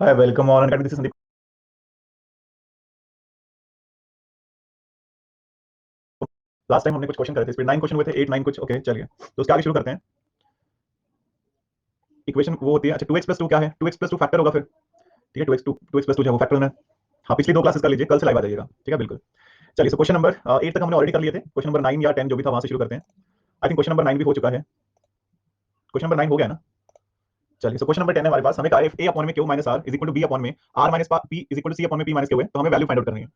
Hi, welcome on Academy. This is Sandeep. Last time हमने कुछ question करे थे, इस पे 9 क्वेश्चन हुए थे, 8 9 कुछ। ओके चलिए, तो उसके आगे शुरू करते हैं। इक्वेशन वो होती है, अच्छा 2x + 2 क्या है? 2x + 2 फैक्टर होगा फिर, ठीक है। 2x + 2 जो है वो फैक्टर है। हाँ, पिछली 2 क्लासेस कर लीजिए, कल से लाइव आ जाइएगा, ठीक है बिल्कुल। चलिए, सो क्वेश्चन नंबर 8 तक हमने ऑलरेडी कर लिए थे। क्वेश्चन नंबर 9 या 10 जो भी था वहां से शुरू करते हैं। आई थिंक क्वेश्चन नंबर 9 भी हो चुका है। क्वेश्चन नंबर 9 हो गया ना? चलिए, सो क्वेश्चन नंबर 10 है हमारे पास। हमें कहा है a अपॉन में q minus r is equal to b upon में r minus p is equal to c upon में p माइनस q है, तो हमें वैल्यू फाइंड आउट करनी है।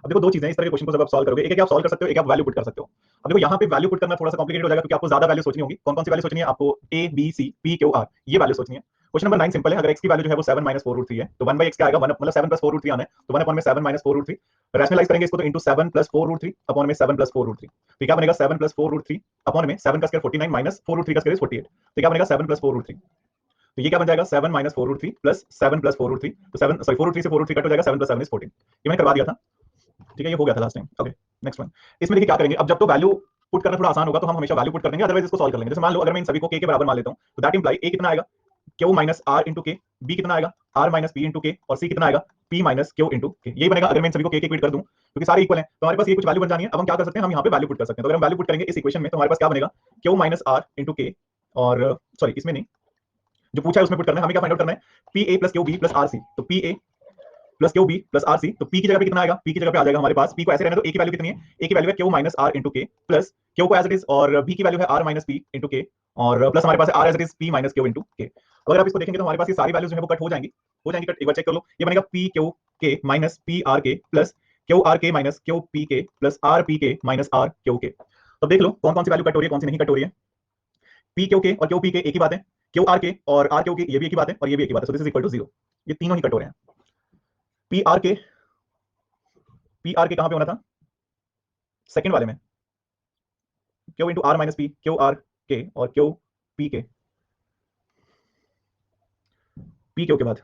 अब देखो, दो चीजें हैं, इस तरह के क्वेश्चन को जब आप सॉल्व करोगे, एक है कि आप सॉल्व कर सकते हो, एक आप वैल्यू पुट कर सकते हो। अब देखो, यहाँ पे वैल्यू पुट करना थोड़ा सा कॉम्प्लिकेटेड हो जाएगा, क्योंकि आपको ज्यादा वैल्यू सोचनी होगी। कौन कौन सी वैल्यू सोचनी है आपको? a b c p q r, ये वैल्यू सोचनी है। क्वेश्चन नंबर 9 सिंपल है। अगर x की वैल्यू जो है वो 7 माइनस 4√3 है, तो 1/x क्या आएगा? 1 मतलब 7 + 4√3 आना है, तो 1 अपॉन में 7 माइनस 4√3। रैशनलाइज करेंगे इसको तो इंटू 7 + 4√3 अपॉन में 7 + 4√3, तो क्या बनेगा? 7 + 4√3 अपॉन में 7 का स्क्वायर 49 माइनस 4√3 का स्क्वायर 48, तो क्या बनेगा? 7 + 4√3। तो ये क्या बन जाएगा? 7 माइनस 4√3 प्लस 7 + 4√3, तो 7 सॉरी 4√3 से 4√3 कट हो जाएगा, 7 + 7 इज 14। ये मैंने करवा दिया था, ठीक है, ये हो गया था last time. Okay, next one. इसमें देखिए क्या करेंगे, अब जब तो वैल्यू पुट करना थोड़ा आसान होगा तो हम हमेशा वैल्यू पुट कर देंगे, अदरवाइज इसको सॉल्व कर लेंगे। जैसे मान लो अगर मैं इन सभी को k के बराबर मान लेता हूं, तो दैट इंप्लाई a कितना आएगा? q minus r into k, b कितना आएगा? r minus p into k, और c कितना आएगा? p minus q into k। यही बनेगा अगर मैं इन सभी को k इक्वेट कर दूं, क्योंकि सारे इक्वल हैं, तो हमारे पास ये कुछ वैल्यू बन जानी है। अब हम क्या कर सकते हैं, हम यहाँ पे वैल्यू पुट कर सकते हैं। तो अगर हम वैल्यू पुट करेंगे इस इक्वेशन में, तो हमारे पास क्या बनेगा? q minus r into k, और सॉरी इसमें नहीं, जो पूछा है उसमें पुट करना है। हमें क्या फाइंड आउट करना है? P A plus Q B plus R C, तो P A plus Q B plus R C, तो पी की जगह पे कितना आएगा? पी की जगह पे आ जाएगा हमारे पास, पी को ऐसे रहने दो, ए की वैल्यू कितनी है? ए की वैल्यू है q minus r into k, plus q को एज इट इज, और बी की वैल्यू है r minus p into k, और प्लस हमारे पास है r as it is p minus q into k. अगर आप इसको देखेंगे तो हमारे पास ये सारी वैल्यूज जो है वो कट हो जाएंगी, कट। एक बार चेक कर लो, ये बनेगा पी क्यू के माइनस पी आर के प्लस क्यू आर के माइनस क्यू पी के प्लस आर पी के माइनस आर क्यू के। तो देख लो कौन कौन सी वैल्यू कट हो रही है, कौन सी नहीं कट हो रही है। पी क्यू के और क्यू पी के एक ही बात है, क्यू आर के और आर क्यू के ये भी एक ही बात है, और ये भी एक ही बात है। So this is equal to 0। ये तीनों ही कट हो रहे हैं। P r k, p r k कहां पे होना था? सेकंड वाले में, q into r minus p, q r k और q p k, p q के बाद।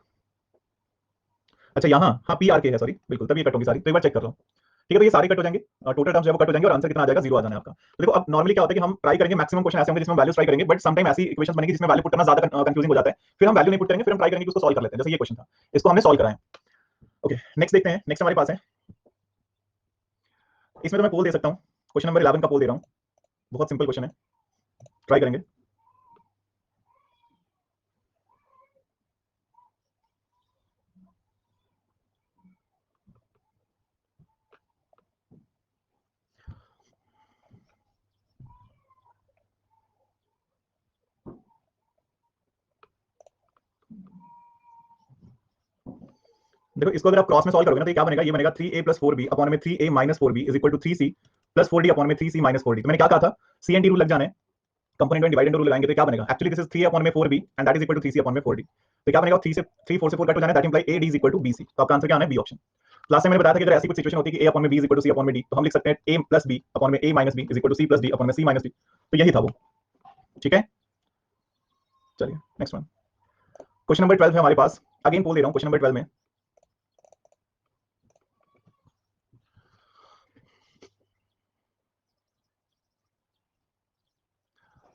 अच्छा यहाँ, हाँ पी आर के है, सॉरी बिल्कुल, तभी कट होगी सारी। तो एक बार चेक कर लो, ठीक है। तो ये सारे कट हो जाएंगे, टोटल टर्म्स जो है वो कट हो जाएंगे, और आंसर कितना आ जाएगा? 0 आ जाना है आपका। तो देखो, अब नॉर्मली क्या होता है कि हम ट्राई करेंगे, मैक्सिमम क्वेश्चन ऐसे होंगे जिसमें वैल्यूज ट्राई करेंगे, बट समटाइम ऐसी इक्वेशंस बनेगी जिसमें वैल्यू पुट करना ज्यादा कंफ्यूजिंग हो जाता है, फिर हम वैल्यू नहीं पुट करेंगे, फिर हम ट्राई करेंगे कि उसको सॉल्व कर लेते हैं। जैसे ये क्वेश्चन था, इसको हमने सॉल्व कराया। ओके, नेक्स्ट देखते हैं। नेक्स्ट हमारे पास है, इसमें तो मैं पोल दे सकता हूँ। क्वेश्चन नंबर 11 का पोल दे रहा हूँ, बहुत सिंपल क्वेश्चन है, ट्राई करेंगे। देखो, इसको अगर आप क्रॉस में सॉल्व करोगे ना, तो ये क्या बनेगा? ये बनेगा 3a प्लस 4b अपॉन में 3a minus 4b is equal to 3c plus 4d upon में 3c माइनस 4d। तो मैंने क्या कहा था? सी एंड डी रूल लग जाना है, कंपोनेंट में डिवाइड एंड रूल लगाएंगे, तो क्या बनेगा? एक्चुअली दिस इज 3 अपॉन में 4b and that is equal to 3c upon में 4d। तो क्या बनेगा? 3 से 3 4 से 4 कट हो जाना है, that imply ad is equal to bc। तो आपका आंसर क्या आना है? B option. लास्ट टाइम मैंने बताया था कि अगर ऐसी कुछ सिचुएशन होती है कि a अपॉन में b is equal to c upon में d, तो हम लिख सकते हैं a प्लस b अपॉन में a minus b is equal to c plus d upon में c माइनस d। तो यही था वो, ठीक है। चलिए नेक्स्ट वन, क्वेश्चन नंबर 12 है हमारे पास। अगेन पोल दे रहा हूं क्वेश्चन नंबर 12 में।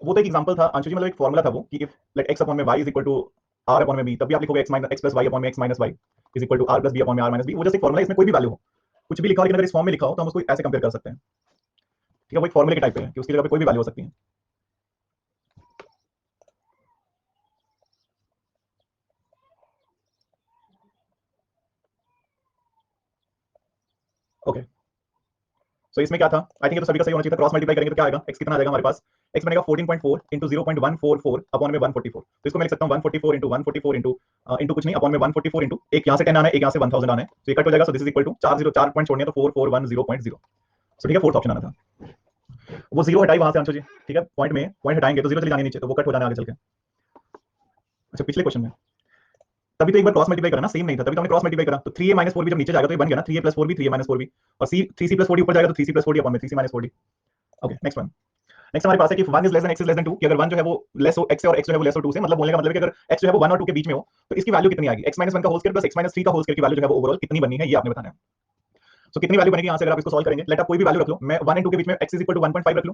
वो तो एक एग्जांपल था अंशु जी, मतलब एक फॉर्मूला था वो, कि इफ लेट x अपॉन में y is equal to r upon में b, तब भी आप लिखोगे x minus x plus y upon में x minus y is equal to r plus b upon में r माइनस b। वो जैसे फॉर्मूला, इसमें कोई भी वैल्यू हो, कुछ भी लिखा हो, लेकिन अगर इस फॉर्म में लिखा हो तो हम उसको ऐसे कंपेयर कर सकते हैं, ठीक है। वो एक फॉर्मूले के टाइप पे है कि उसकी जगह पे कोई भी वैल्यू हो सकती है। ओके, सो इसमें क्या था? आई थिंक ये तो सभी का सही होना चाहिए था। क्रॉस मल्टीप्लाई करेंगे तो क्या आएगा? x कितना आ जाएगा हमारे पास? x बनेगा 14.4 इंटू 0.144 अपॉन में 144। तो इसको मैं लिख सकता हूँ 144 इंटू 144 इंटू कुछ नहीं, अपॉन में 144 इंटू एक यहाँ से 10 आना है, एक यहाँ से 1000 आना है, तो ये कट हो जाएगा। So this is equal to 4 point छोड़ने, तो 4410.0। सो ठीक है, फोर्थ ऑप्शन आना था। वो जीरो हटाई वहां से आंसर जी, ठीक है। पॉइंट में पॉइंट हटाएंगे तो जीरो चली जानी नीचे, तो वो कट हो जाना आगे चल के। अच्छा, पिछले क्वेश्चन में तभी तो एक बार क्रॉस मल्टीप्लाई करा ना, सेम नहीं था, तभी तो हमने क्रॉस मल्टीप्लाई करा। तो 3a माइनस 4b जब नीचे जाएगा तो ये बन गया ना 3a plus 4b, 3a minus 4b, और c 3c प्लस 4d ऊपर जाएगा तो 3c प्लस 4d अपॉन में 3c minus 4d। Okay, next one. Next हमारे पास है कि 1 is less than x is less than 2, कि अगर 1 जो है वो लेस हो x से और x जो है वो लेस हो 2 से, मतलब बोलने का मतलब है कि अगर x जो है वो 1 और 2 के बीच में हो, तो इसकी वैल्यू कितनी आएगी? x 1 का होल स्क्वायर प्लस x 3 का होल स्क्वायर की वैल्यू जो है वो ओवरऑल कितनी बननी है, ये आपने बताना है। सो कितनी वैल्यू बनेगी यहाँ से अगर आप इसको सॉल्व करेंगे? लेट आप कोई भी वैल्यू रख लो, मैं 1 और 2 के बीच में x इज इक्वल टू 1.5 रख लूं,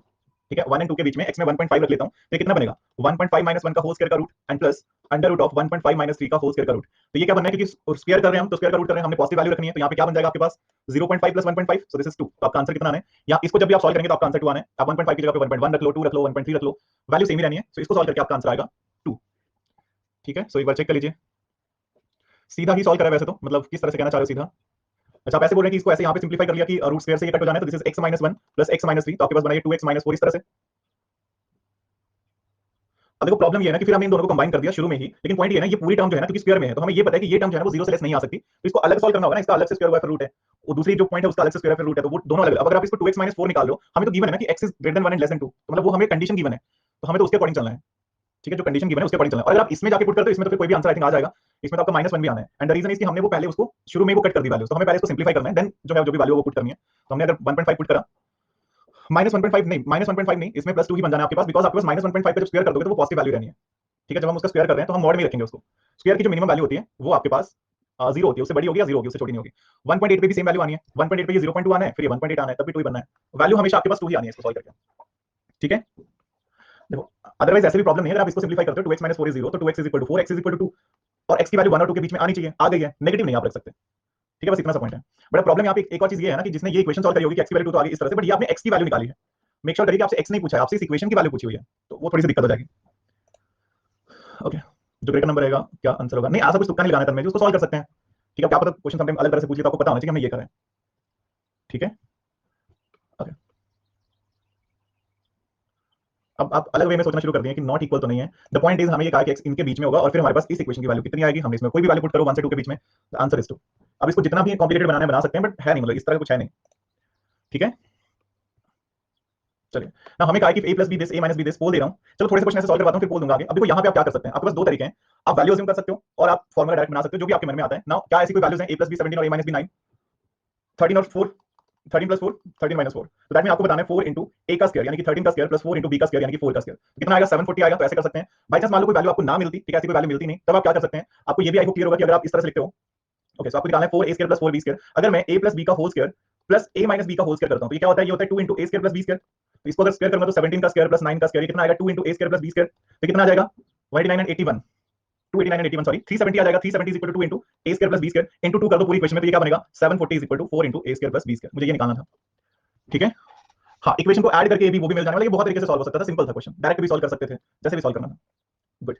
ठीक है, 1 एंड 2 के बीच में x में 1.5 रख लेता हूं, तो ये कितना बनेगा 1.5 माइनस 1 का होल स्क्वायर का root and plus under root of 1.5 minus 3 का होल स्क्वायर का रूट। तो ये क्या बनना है, क्योंकि स्क्वायर कर रहे हैं हम, तो स्क्वायर का रूट कर रहे हैं, हमने पॉजिटिव वैल्यू रखनी है, तो यहाँ पे क्या बन जाएगा आपके पास 0.5 प्लस 1.5, सो दिस इज 2। तो आपका आंसर कितना आना है, या इसको जब भी आप सॉल्व करेंगे तो आपका आंसर 2 आना है। आप 1.5 की जगह पे 1.1 रख लो, 2 रख लो, 1.3 रख लो, वैल्यू सेम ही रहनी है, सो इसको सॉल्व करके आपका आंसर आएगा 2। ठीक है, सो एक बार चेक कर लीजिए, सीधा ही सॉल्व करा वैसे तो, मतलब किस तरह से कहना चाह रहे हो सीधा। अच्छा, आप ऐसे बोल रहे हैं कि इसको ऐसे यहाँ पे सिंपलीफाई कर लिया कि रूट स्क्वायर से ये कट हो जाना है, तो this is x minus 1 plus x minus 3, तो आपके पास बना ये 2x माइनस 4 इस तरह से। अब देखो प्रॉब्लम ये है ना कि फिर हमने इन दोनों को कंबाइन कर दिया शुरू में ही, लेकिन पॉइंट ये है ना, ये पूरी टर्म जो है ना, क्योंकि स्क्वायर में है, तो हमें ये पता है कि ये टर्म जो है वो जीरो से लेस नहीं आ सकती, तो इसको अलग सॉल्व करना होगा ना, इसका अलग से स्क्वायर हुआ फिर रूट है, और दूसरी जो पॉइंट है उसका अलग से स्क्वायर फिर रूट है, तो वो दोनों अलग। अब अगर आप इसको 2x माइनस 4 निकाल लो, हमें तो गिवन है ना कि x is greater then 1 and less than 2, तो मतलब वो हमें कंडीशन गिवन है, तो हमें तो उसके अकॉर्डिंग चलना है। ठीक है, जो कंडीशन गिवन है उसके अकॉर्डिंग चलना है, और अगर आप इसमें जाके पुट करते हो, इसमें तो फिर कोई भी आंसर आई थिंक आ जाएगा, इसमें तो आपका -1 भी आना है, एंड द रीजन इज कि हमने वो पहले उसको शुरू में वो कट कर दी वैल्यू, तो हमें पहले इसको सिंपलीफाई करना है, देन जो है जो भी वैल्यू वो पुट करनी है। तो हमने अगर 1.5 पुट करा, -1.5 नहीं, -1.5 नहीं, इसमें +2 ही बन जाना है आपके पास, बिकॉज़ आपके पास -1.5 पे जब स्क्वायर कर दोगे तो वो पॉजिटिव वैल्यू रहनी है। ठीक है, जब हम उसका स्क्वायर कर रहे हैं तो हम मॉड में रखेंगे उसको। स्क्वायर की जो मिनिमम वैल्यू होती है वो आपके पास 0 होती है, उससे बड़ी होगी या 0 होगी, उससे छोटी नहीं होगी। 1.8 पे भी सेम वैल्यू आनी है, 1.8 पे ये 0.2 आना है, फिर ये 1.8 आना है, तब भी 2 ही बनना है। वैल्यू हमेशा आपके पास 2 ही आनी है इसको सॉल्व करके। ठीक है, देखो अदरवाइज ऐसे भी प्रॉब्लम नहीं है, अगर आप इसको सिंपलीफाई करते हो 2x 4 is 0, तो 2x 4, x 2, और x की वैल्यू 1 और 2 के बीच में आनी चाहिए, आ गई है, नेगेटिव नहीं आप रख सकते। ठीक है, बस इतना सा पॉइंट है। बट प्रॉब्लम यहाँ पे एक और चीज ये है ना कि जिसने ये इक्वेशन सॉल्व करी होगी कि x की वैल्यू 2 तो आ गई इस तरह से, बट ये आपने x की वैल्यू निकाली है। मेक श्योर करिए कि आपसे x नहीं पूछा है, आपसे इस इक्वेशन की वैल्यू पूछी हुई है, तो वो थोड़ी सी दिक्कत हो जाएगी। ओके, जो ग्रेटर नंबर रहेगा क्या आंसर होगा, नहीं ऐसा कुछ तुक्का नहीं लगाना, तब में उसको सॉल्व कर सकते हैं। ठीक है, क्या पता क्वेश्चन समटाइम अलग तरह से पूछ लिया, तो आपको पता होना चाहिए कि हमने ये करा है। ठीक है, ओके, अब आप अलग वे में सोचना शुरू कर दिए कि नॉट इक्वल तो नहीं है। द पॉइंट इज हमें ये कहा कि x इनके बीच में होगा, और फिर हमारे पास इस इक्वेशन की वैल्यू कितनी आएगी, हमने इसमें कोई भी वैल्यू पुट करो 1 से 2 के बीच में, द आंसर इज 2। अब इसको जितना भी कॉम्प्लिकेटेड बनाना है बना सकते हैं, बट है नहीं, मतलब इस तरह कुछ है नहीं। ठीक है, चलिए ना, हमें कहा कि a plus B this, a minus B this, poll दे रहा हूं। चलो थोड़े से क्वेश्चन ऐसे सॉल्व करवाता हूं, फिर पोल दूंगा आगे। अब देखो यहाँ पे आप क्या कर सकते हैं, आपके पास दो तरीके हैं, आप वैल्यू अज्यूम कर सकते हो और आप फॉर्मूला डायरेक्ट बना सकते हो, जो भी आपके मन में आता है ना। क्या ऐसी कोई वैल्यूज हैं, a प्लस बी 17 और a माइनस बी 9, 13 और 4, 13 प्लस 4, 13 माइनस 4, तो दैट मीन आपको बताना है 4 इंटू a का स्क्वायर यानी कि 13 का स्क्वायर प्लस 4 इंटू b का स्क्वायर यानी कि 4 का स्क्वायर, कितना आएगा 740 आएगा। तो ऐसे कर सकते हैं। बाई चांस मान लो कोई वैल्यू आपको ना मिलती, ठीक है, ऐसी कोई वैल्यू मिलती नहीं, तब आप क्या कर सकते हैं, आपको ये भी आई होप क्लियर होगा कि अगर आप इस तरह से लिखते हो, ओके, सो आपको निकालना है 4a square plus 4b square. अगर मैं a प्लस b का whole square plus a minus b का होल स्क्वायर करता हूं, तो ये क्या होता है, ये होता है 2 into a square plus b square. तो इसको अगर स्क्वायर करूंगा तो 17 का स्क्वायर प्लस 9 का स्क्वायर, कितना आएगा 2 into a square plus b square, तो कितना आ जाएगा 189 एंड 81, 289 एंड 81 सॉरी 370 आ जाएगा। 370 is equal to 2 into a square plus b square into 2 कर दो पूरी इक्वेशन में, तो ये क्या बनेगा 740 is equal to 4 into a square plus b square. मुझे ये निकालना था। ठीक है, हाँ, इक्वेशन को ऐड करके ये भी वो भी मिल जाने वाला, ये बहुत तरीके से सॉल्व हो सकता था, सिंपल था क्वेश्चन, डायरेक्ट भी सॉल्व कर सकते थे, जैसे भी सॉल्व करना था। गुड,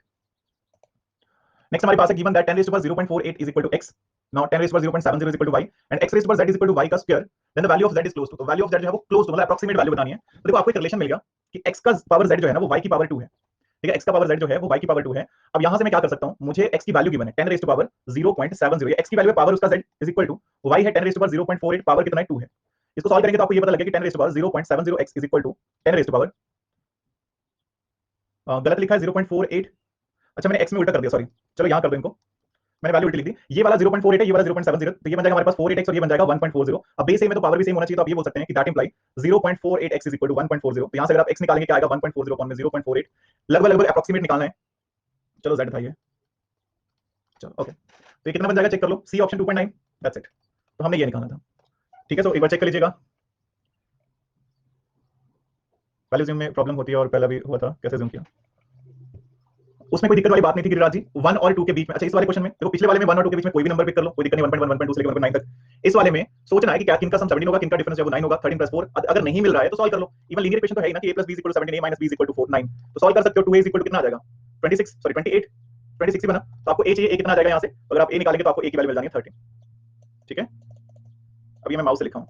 नेक्स्ट हमारे पास है given that 10 raised to power 0.48 is equal to x, now 10 raised to power 0.70 is equal to y and x raised to power z is equal to y का square, then the value of z is close to, तो value of z जो है वो close to, मतलब approximate value बतानी है। तो देखो आपको एक रिलेशन मिल गया कि x का पावर z जो है ना वो y की पावर 2 है। ठीक है, x का पावर z जो है वो y की पावर 2 है। अब यहां से मैं क्या कर सकता हूं, मुझे x की वैल्यू गिवन है 10 raised to power 0.70, ये x की वैल्यू है, पावर उसका z is equal to y है 10 raised to power 0.48, पावर कितना है 2 है। इसको सॉल्व करेंगे तो आपको ये पता लगेगा कि 10 raised to power 0.70 x is equal to 10 raised to power, गलत लिखा है 0.48, अच्छा मैंने x में उल्टा कर दिया, सॉरी, चलो यहां कर दो इनको, मैंने वैल्यू उल्टी लिख दी। ये वाला 0.48 है, ये वाला 0.70, तो ये बन जाएगा हमारे पास 48x और ये बन जाएगा 1.40। अब बेस सेम है तो पावर भी सेम होना चाहिए, तो आप ये बोल सकते हैं कि that imply 0.48x is equal to 1.40। तो यहां से अगर आप x निकालेंगे क्या आएगा 1.40 अपॉन में 0.48, लगभग लगभग अप्रोक्सीमेट निकालना है। चलो z बताइए, चलो ओके, तो ये कितना बन जाएगा चेक कर लो, सी ऑप्शन 2.9, दैट्स इट। तो हमने ये निकालना था। ठीक है, सो एक बार चेक कर लीजिएगा, वैल्यू ज़ूम में प्रॉब्लम होती है और पहला भी हुआ था, कैसे ज़ूम किया, उसमें कोई दिक्कत वाली बात नहीं थी गिरिराज जी। 1 और 2 के बीच में, अच्छा इस वाले क्वेश्चन में देखो, पिछले वाले में 1 और 2 के बीच में कोई भी नंबर पिक कर लो, कोई दिक्कत नहीं, 1.1 1.2 से लेकर 1.9 तक। इस वाले में सोचना है कि क्या किनका सम 17 होगा, किनका डिफरेंस है वो 9 होगा, 13 + 4। अगर नहीं मिल रहा है तो सॉल्व कर लो, इवन लीनियर इक्वेशन तो है ही ना कि a + b = 17, a - b = 4 9, तो सॉल्व कर सकते हो। 2a = कितना आ जाएगा 26, सॉरी 28, 26 ही बना, तो आपको a चाहिए, a कितना आ जाएगा यहां से, अगर आप a निकालेंगे तो आपको a की वैल्यू मिल जानी है 13। ठीक है, अब ये मैं माउस से लिखा हूं,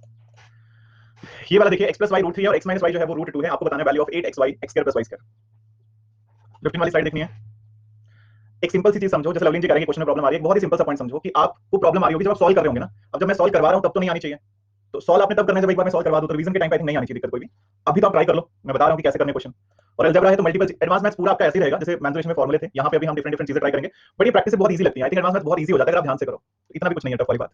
ये वाला देखिए x + y √3 और x - y जो है वो √2 है। आपको बताना है value of 8xy x² + y²। 15 वाली स्लाइड देखनी है। एक सिंपल सी चीज समझो, जैसे लवलीन जी कह रहे हैं क्वेश्चन में प्रॉब्लम आ रही है, एक बहुत ही सिंपल सा पॉइंट समझो कि आपको प्रॉब्लम आ रही होगी जब आप सॉल्व कर रहे होंगे ना। अब जब मैं सॉल्व करवा रहा हूं तब तो नहीं आनी चाहिए, तो सॉल्व आपने तब करना है जब एक बार मैं सॉल्व करवा दूं, तो रिवीजन के टाइम पे आई थिंक नहीं आनी चाहिए दिक्कत कोई भी। अभी तो आप ट्राई कर लो, मैं बता रहा हूं कि कैसे करने क्वेश्चन। और अलजेब्रा है तो मल्टीपल एडवांस मैथ्स पूरा आपका ऐसे ही रहेगा जैसे मेंसुरेशन में फॉर्मूले थे, यहां पे अभी हम डिफरेंट डिफरेंट चीजें ट्राई करेंगे, बट ये प्रैक्टिस से बहुत इजी लगती है। आई थिंक एडवांस मैथ्स बहुत इजी हो जाता है अगर आप ध्यान से करो, इतना भी कुछ नहीं है टफ वाली बात।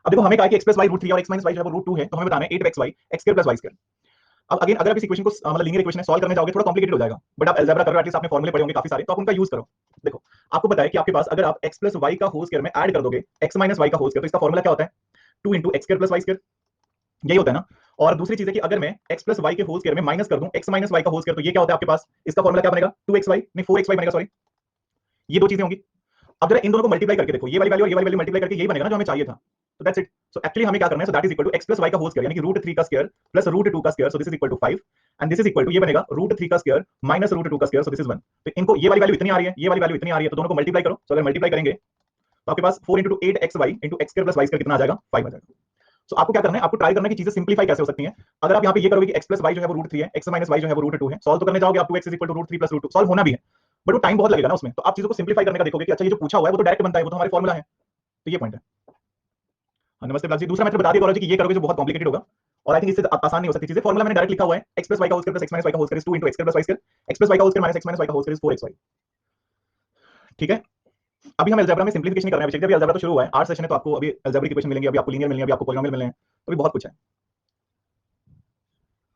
अब देखो हमें कहा कि x + y √3 और x - y जो है वो √2 है, तो हमें बताना है 8xy x² + y²। अब अगेन अगर आप इस इक्वेशन को मतलब लीनियर इक्वेशन सॉल्व करने जाओगे थोड़ा कॉम्प्लिकेटेड हो जाएगा, बट आप अलजेब्रा कर रहे हो, एटलीस्ट आपने फॉर्मूले पढ़े होंगे काफी सारे, तो आप उनका यूज करो। देखो आपको पता है कि आपके पास अगर आप x + y का होल स्क्वायर में ऐड कर दोगे x - y का होल स्क्वायर, तो इसका फॉर्मूला क्या होता है 2 × x² + y²। यही होता है ना। और दूसरी चीज है कि अगर मैं x प्लस वाई के होल स्क्वायर में माइनस कर दूं x माइनस वाई का होल स्क्वायर, तो ये क्या होता है आपके पास, इसका फॉर्मूला क्या बनेगा, 2xy नहीं 4xy बनेगा, सॉरी, ये दो चीजें होंगी। अब जरा इन दोनों को मल्टीप्लाई करके देखो, ये वाली वैल्यू और ये वाली वैल्यू मल्टीप्लाई करके यही बनेगा ना जो हमें चाहिए था। तो दैट्स इट। सो एक्चुअली हमें क्या करना है, so that is equal to x plus Y का होल स्क्वायर, यानी कि √3 का स्क्वायर प्लस √2 का square, so this is equal to 5, and this is equal to ये बनेगा √3 का स्क्वायर माइनस √2 का स्क्वायर, सो दिस इज 1। तो इनको ये वाली वैल्यू इतनी आ रही है, ये वाली वैल्यू इतनी आ रही है, तो दोनों को मल्टीप्लाई करो। सो अगर मल्टीप्लाई करेंगे तो आपके पास 4 × 8xy × x square plus y square कितना आ जाएगा, 5 आ जाएगा। सो आपको क्या करना है, आपको ट्राई करना है कि चीजें सिंप्लीफाई कैसे हो सकती हैं। अगर आप यहाँ पे ये करोगे कि x प्लस वाई जो है वो √3 है, x माइनस वाई जो है वो √2 है, सॉल्व तो करने जाओगे आप 2x is equal to √3 plus √2, solve होना भी है, बट वो टाइम बहुत लगेगा ना उसमें। तो आप चीजों को सिंप्लीफाई करने का देखोगे कि अच्छा ये जो पूछा हुआ है वो तो डायरेक्ट बनता है, वो तो हमारे फॉर्मूला है। तो ये पॉइंट है। हाँ, नमस्ते बिलाल जी। दूसरा मेथड बता दिया कॉलेज कि ये करोगे जो बहुत कॉम्प्लिकेटेड होगा, और आई थिंक इससे आसान नहीं हो सकती चीजें। फॉर्मूला मैंने डायरेक्ट लिखा हुआ है, x प्लस वाई का whole square plus x minus Y का whole square is 2 × x square plus y square, x plus Y का whole square minus x minus Y का होल स्क्वायर इज 4xy। ठीक है, अभी हम अलजेब्रा में simplification कर रहे हैं अभिषेक, अभी अलजेब्रा तो शुरू हुआ है, 8 सेशन है, तो आपको अभी अलजेब्रिक इक्वेशन मिलेंगे, अभी आपको लीनियर मिलेंगे, अभी आपको पॉलिनोमियल मिलने हैं, तो अभी बहुत कुछ है।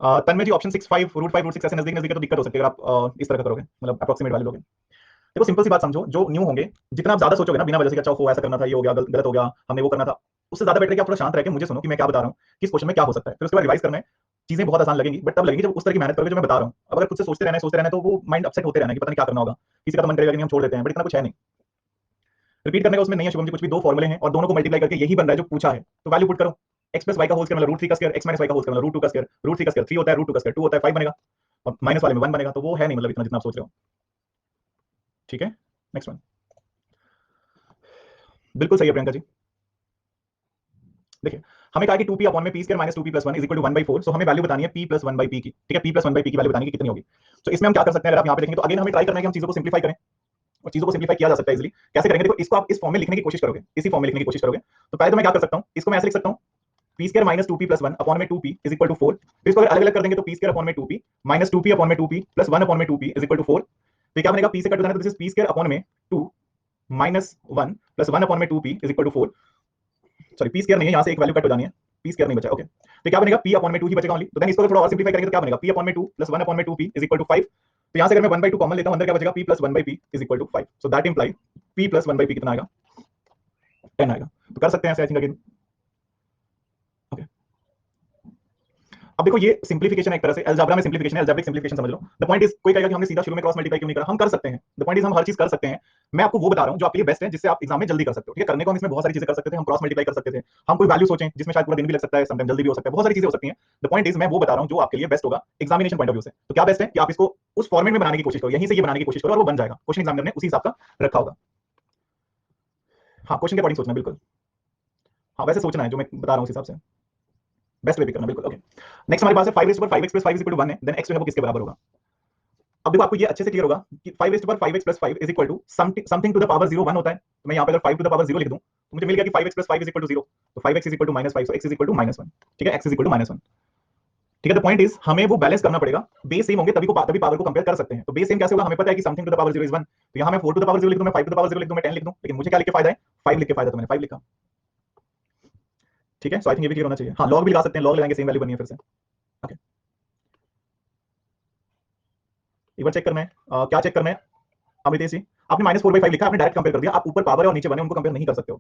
तन्मय जी ऑप्शन 6 5 √5 √6 ऐसे नजदीक नजदीक है तो दिक्कत हो सकती है अगर आप इस तरह का करोगे, मतलब अप्रोक्सीमेट वाले लोगे। देखो सिंपल सी बात समझो, जो न्यू होंगे, जितना आप ज्यादा सोचोगे ना बिना वजह से, अच्छा हो ऐसा करना था, ये हो गया, गलत हो गया, हमने वो करना था, उससे ज्यादा बेटर है कि आप थोड़ा शांत रह के मुझे सुनो कि मैं क्या बता रहा हूँ, किस क्वेश्चन में क्या हो सकता है, फिर उसके बाद रिवाइज करना है। चीजें बहुत आसान लगेंगी, बट तब लगेगी जब उस तरह की मेहनत करोगे जो मैं बता रहा हूँ। अब अगर खुद से सोचते रहना तो वो माइंड अपसेट होते रहना कि पता नहीं क्या करना होगा, किसी का तो मन करेगा कि नहीं हम छोड़ देते हैं, बट इतना कुछ है नहीं, रिपीट करने का उसमें नहीं है शुभम जी, कुछ भी। दो फॉर्मूले हैं और दोनों को मल्टीप्लाई करके यही बन रहा है जो पूछा है, तो वैल्यू पुट करो। x प्लस वाई का होल स्क्वायर मतलब √3 का स्क्वायर, x माइनस वाई का होल स्क्वायर मतलब √2 का स्क्वायर, √3 का स्क्वायर 3 होता है, √2 का स्क्वायर 2 होता है, 5 बनेगा, और माइनस वाले में 1 बनेगा, तो वो है नहीं मतलब इतना जितना आप सोच रहे हो। ठीक है, नेक्स्ट वन। बिल्कुल सही है प्रियंका जी। देखिए हमें कहा कि 2p अपॉन में p square minus 2p plus 1 is equal to 1/4, so हमें वैल्यू बतानी है p प्लस 1/p की। ठीक है, p प्लस 1/p की वैल्यू बतानी है कितनी होगी। तो इसमें हम क्या कर सकते हैं, अगर आप यहाँ पे देखेंगे तो अगेन हमें ट्राई करना है कि हम चीजों को सिंप्लीफाई करें, और चीजों को सिंप्लीफाई किया जा सकता है इजीली। कैसे करेंगे, देखो इसको आप इस फॉर्म में लिखने की कोशिश करोगे, इसी फॉर्म में लिखने की कोशिश करोगे, तो पहले तो मैं क्या कर सकता हूँ, इसको मैं ऐसे लिख सकता हूँ, p square minus 2p plus 1 upon में 2p इज इक्वल टू 4। फिर इसको अगर अलग अलग कर देंगे तो p स्क्वायर अपॉन में 2p माइनस 2p अपॉन में 2p प्लस 1 अपॉन में 2p इज इक्वल टू 4। तो क्या बनेगा, p से कट हो जाना, तो this is p square upon में 2 माइनस 1 प्लस 1 अपॉन में 2p is equal to 4। Sorry p square नहीं है, यहाँ से एक वैल्यू कट हो जानी है, p स्क्वायर नहीं बचा, ओके। तो क्या बनेगा, p अपॉन में 2 ही बचेगा ओनली। तो देन इसको थोड़ा और सिंप्लीफाई करेंगे तो क्या बनेगा, p अपॉन में 2 प्लस 1 अपॉन में 2p इज इक्वल टू 5। तो यहाँ से अगर मैं 1/2 कॉमन लेता हूं, अंदर क्या बचेगा, p plus 1/p is equal to 5। So that imply p plus 1/p कितना आएगा, 10 आएगा। तो कर सकते हैं ऐसे, आई थिंक अगेन। ओके, अब देखो ये सिंप्लीफिकेशन एक तरह से अलजेब्रा में सिंप्लीफिकेशन है, अलजेब्रिक सिंप्लीफिकेशन समझ लो। द पॉइंट इज, कोई कहेगा कि हमने सीधा शुरू में क्रॉस मल्टीप्लाई क्यों नहीं करा, हम कर सकते हैं। द पॉइंट इज हम हर चीज कर सकते हैं। मैं आपको वो बता रहा हूं जो आपके लिए बेस्ट है, जिससे आप एग्जाम में जल्दी कर सकते हो। ठीक है, करने को हम इसमें बहुत सारी चीजें कर सकते थे, हम क्रॉस मल्टीप्लाई कर सकते थे, हम कोई वैल्यू सोचें जिसमें शायद पूरा दिन भी लग सकता है, समटाइम जल्दी भी हो सकता है, बहुत सारी चीजें हो सकती हैं। द पॉइंट इज मैं वो बता रहा हूं जो आपके लिए बेस्ट होगा एग्जामिनेशन पॉइंट ऑफ व्यू से। तो क्या बेस्ट है कि आप इसको उस फॉर्मेट में बनाने की कोशिश करो, यहीं से ये बनाने की कोशिश करो, और वो बन जाएगा। क्वेश्चन एग्जामिनर ने उसी हिसाब का रखा होगा। हाँ, क्वेश्चन के अकॉर्डिंग सोचना, बिल्कुल। हाँ, वैसे सोचना है जो मैं बता रहा हूँ उस हिसाब से, बेस्ट वे भी करना, बिल्कुल। ओके, नेक्स्ट हमारे पास है 5x + 5 इज इक्वल टू 1 है, देन x जो है वो किसके बराबर होगा। अब देखो आपको ये अच्छे से क्लियर होगा कि 5x + 5 is equal to something to the power 0 1 होता है। तो मैं यहाँ पे अगर 5 टू द पावर 0 लिख दूं तो मुझे मिल गया कि 5x + 5 इज इक्वल टू 0। तो 5x is equal to -5, so x is equal to -1। ठीक है, x इज इक्वल टू -1। ठीक है, द पॉइंट इज हमें वो बैलेंस करना पड़ेगा, बेस सेम होंगे तभी पावर को कंपेयर कर सकते हैं। तो बेस सेम कैसे होगा, हमें पता है कि something to the power 0 is 1, तो यहाँ मैं 4 टू द पावर 0 लिख दूं, मैं 5 टू द पावर 0 लिख दूं, मैं 10 लिख दूं, लेकिन मुझे क्या लिख के फायदा है, 5 लिख के फायदा, तो मैंने 5 लिखा। ठीक है, सो आई थिंक ये भी क्लियर होना चाहिए। हाँ, लॉग भी लगा सकते हैं, लॉग लगाएंगे सेम वैल्यू बनी है फिर से। ओके, एक बार चेक करना है, क्या चेक करना है अमृतेश जी, आपने -4/5 लिखा, आपने डायरेक्ट कंपेयर कर दिया, आप ऊपर पावर है और नीचे बने उनको कंपेयर नहीं कर सकते हो।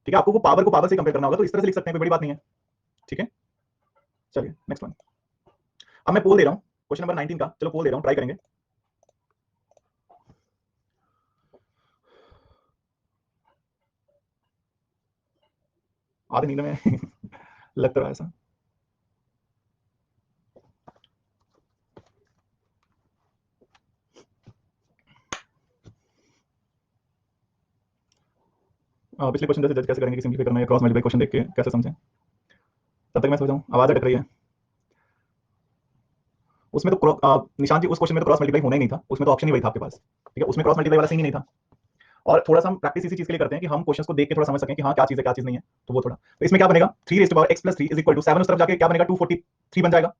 ठीक है, आपको वो पावर को पावर से कंपेयर करना होगा, तो इस तरह से लिख सकते हैं, कोई बड़ी बात नहीं है। ठीक है, चलिए नेक्स्ट वन। अब मैं पोल दे रहा हूं क्वेश्चन नंबर 19 का, चलो पोल दे रहा हूं, ट्राई करेंगे। आधे नींद में लग तो रहा है ऐसा। पिछले क्वेश्चन जैसे जज कैसे करेंगे कि सिंप्लीफाई करना है, क्रॉस मल्टीप्लाई क्वेश्चन देख के कैसे समझें, तब तक मैं सोच रहा हूँ, आवाज अटक रही है उसमें तो। निशांत जी, उस क्वेश्चन में तो क्रॉस मल्टीप्लाई होना ही नहीं था, उसमें तो ऑप्शन ही वही था आपके पास। ठीक है, उसमें क्रॉस मल्टीप्लाई वाला सीन ही नहीं था। और थोड़ा सा हम प्रैक्टिस इसी चीज के लिए करते हैं कि हम क्वेश्चंस को देख के थोड़ा समझ सकें कि हाँ क्या चीज है क्या चीज नहीं है। तो वो थोड़ा, तो इसमें क्या बनेगा, 3x + 3 इज इक्वल टू 7, उस तरफ जाके क्या बनेगा, 243 बन जाएगा।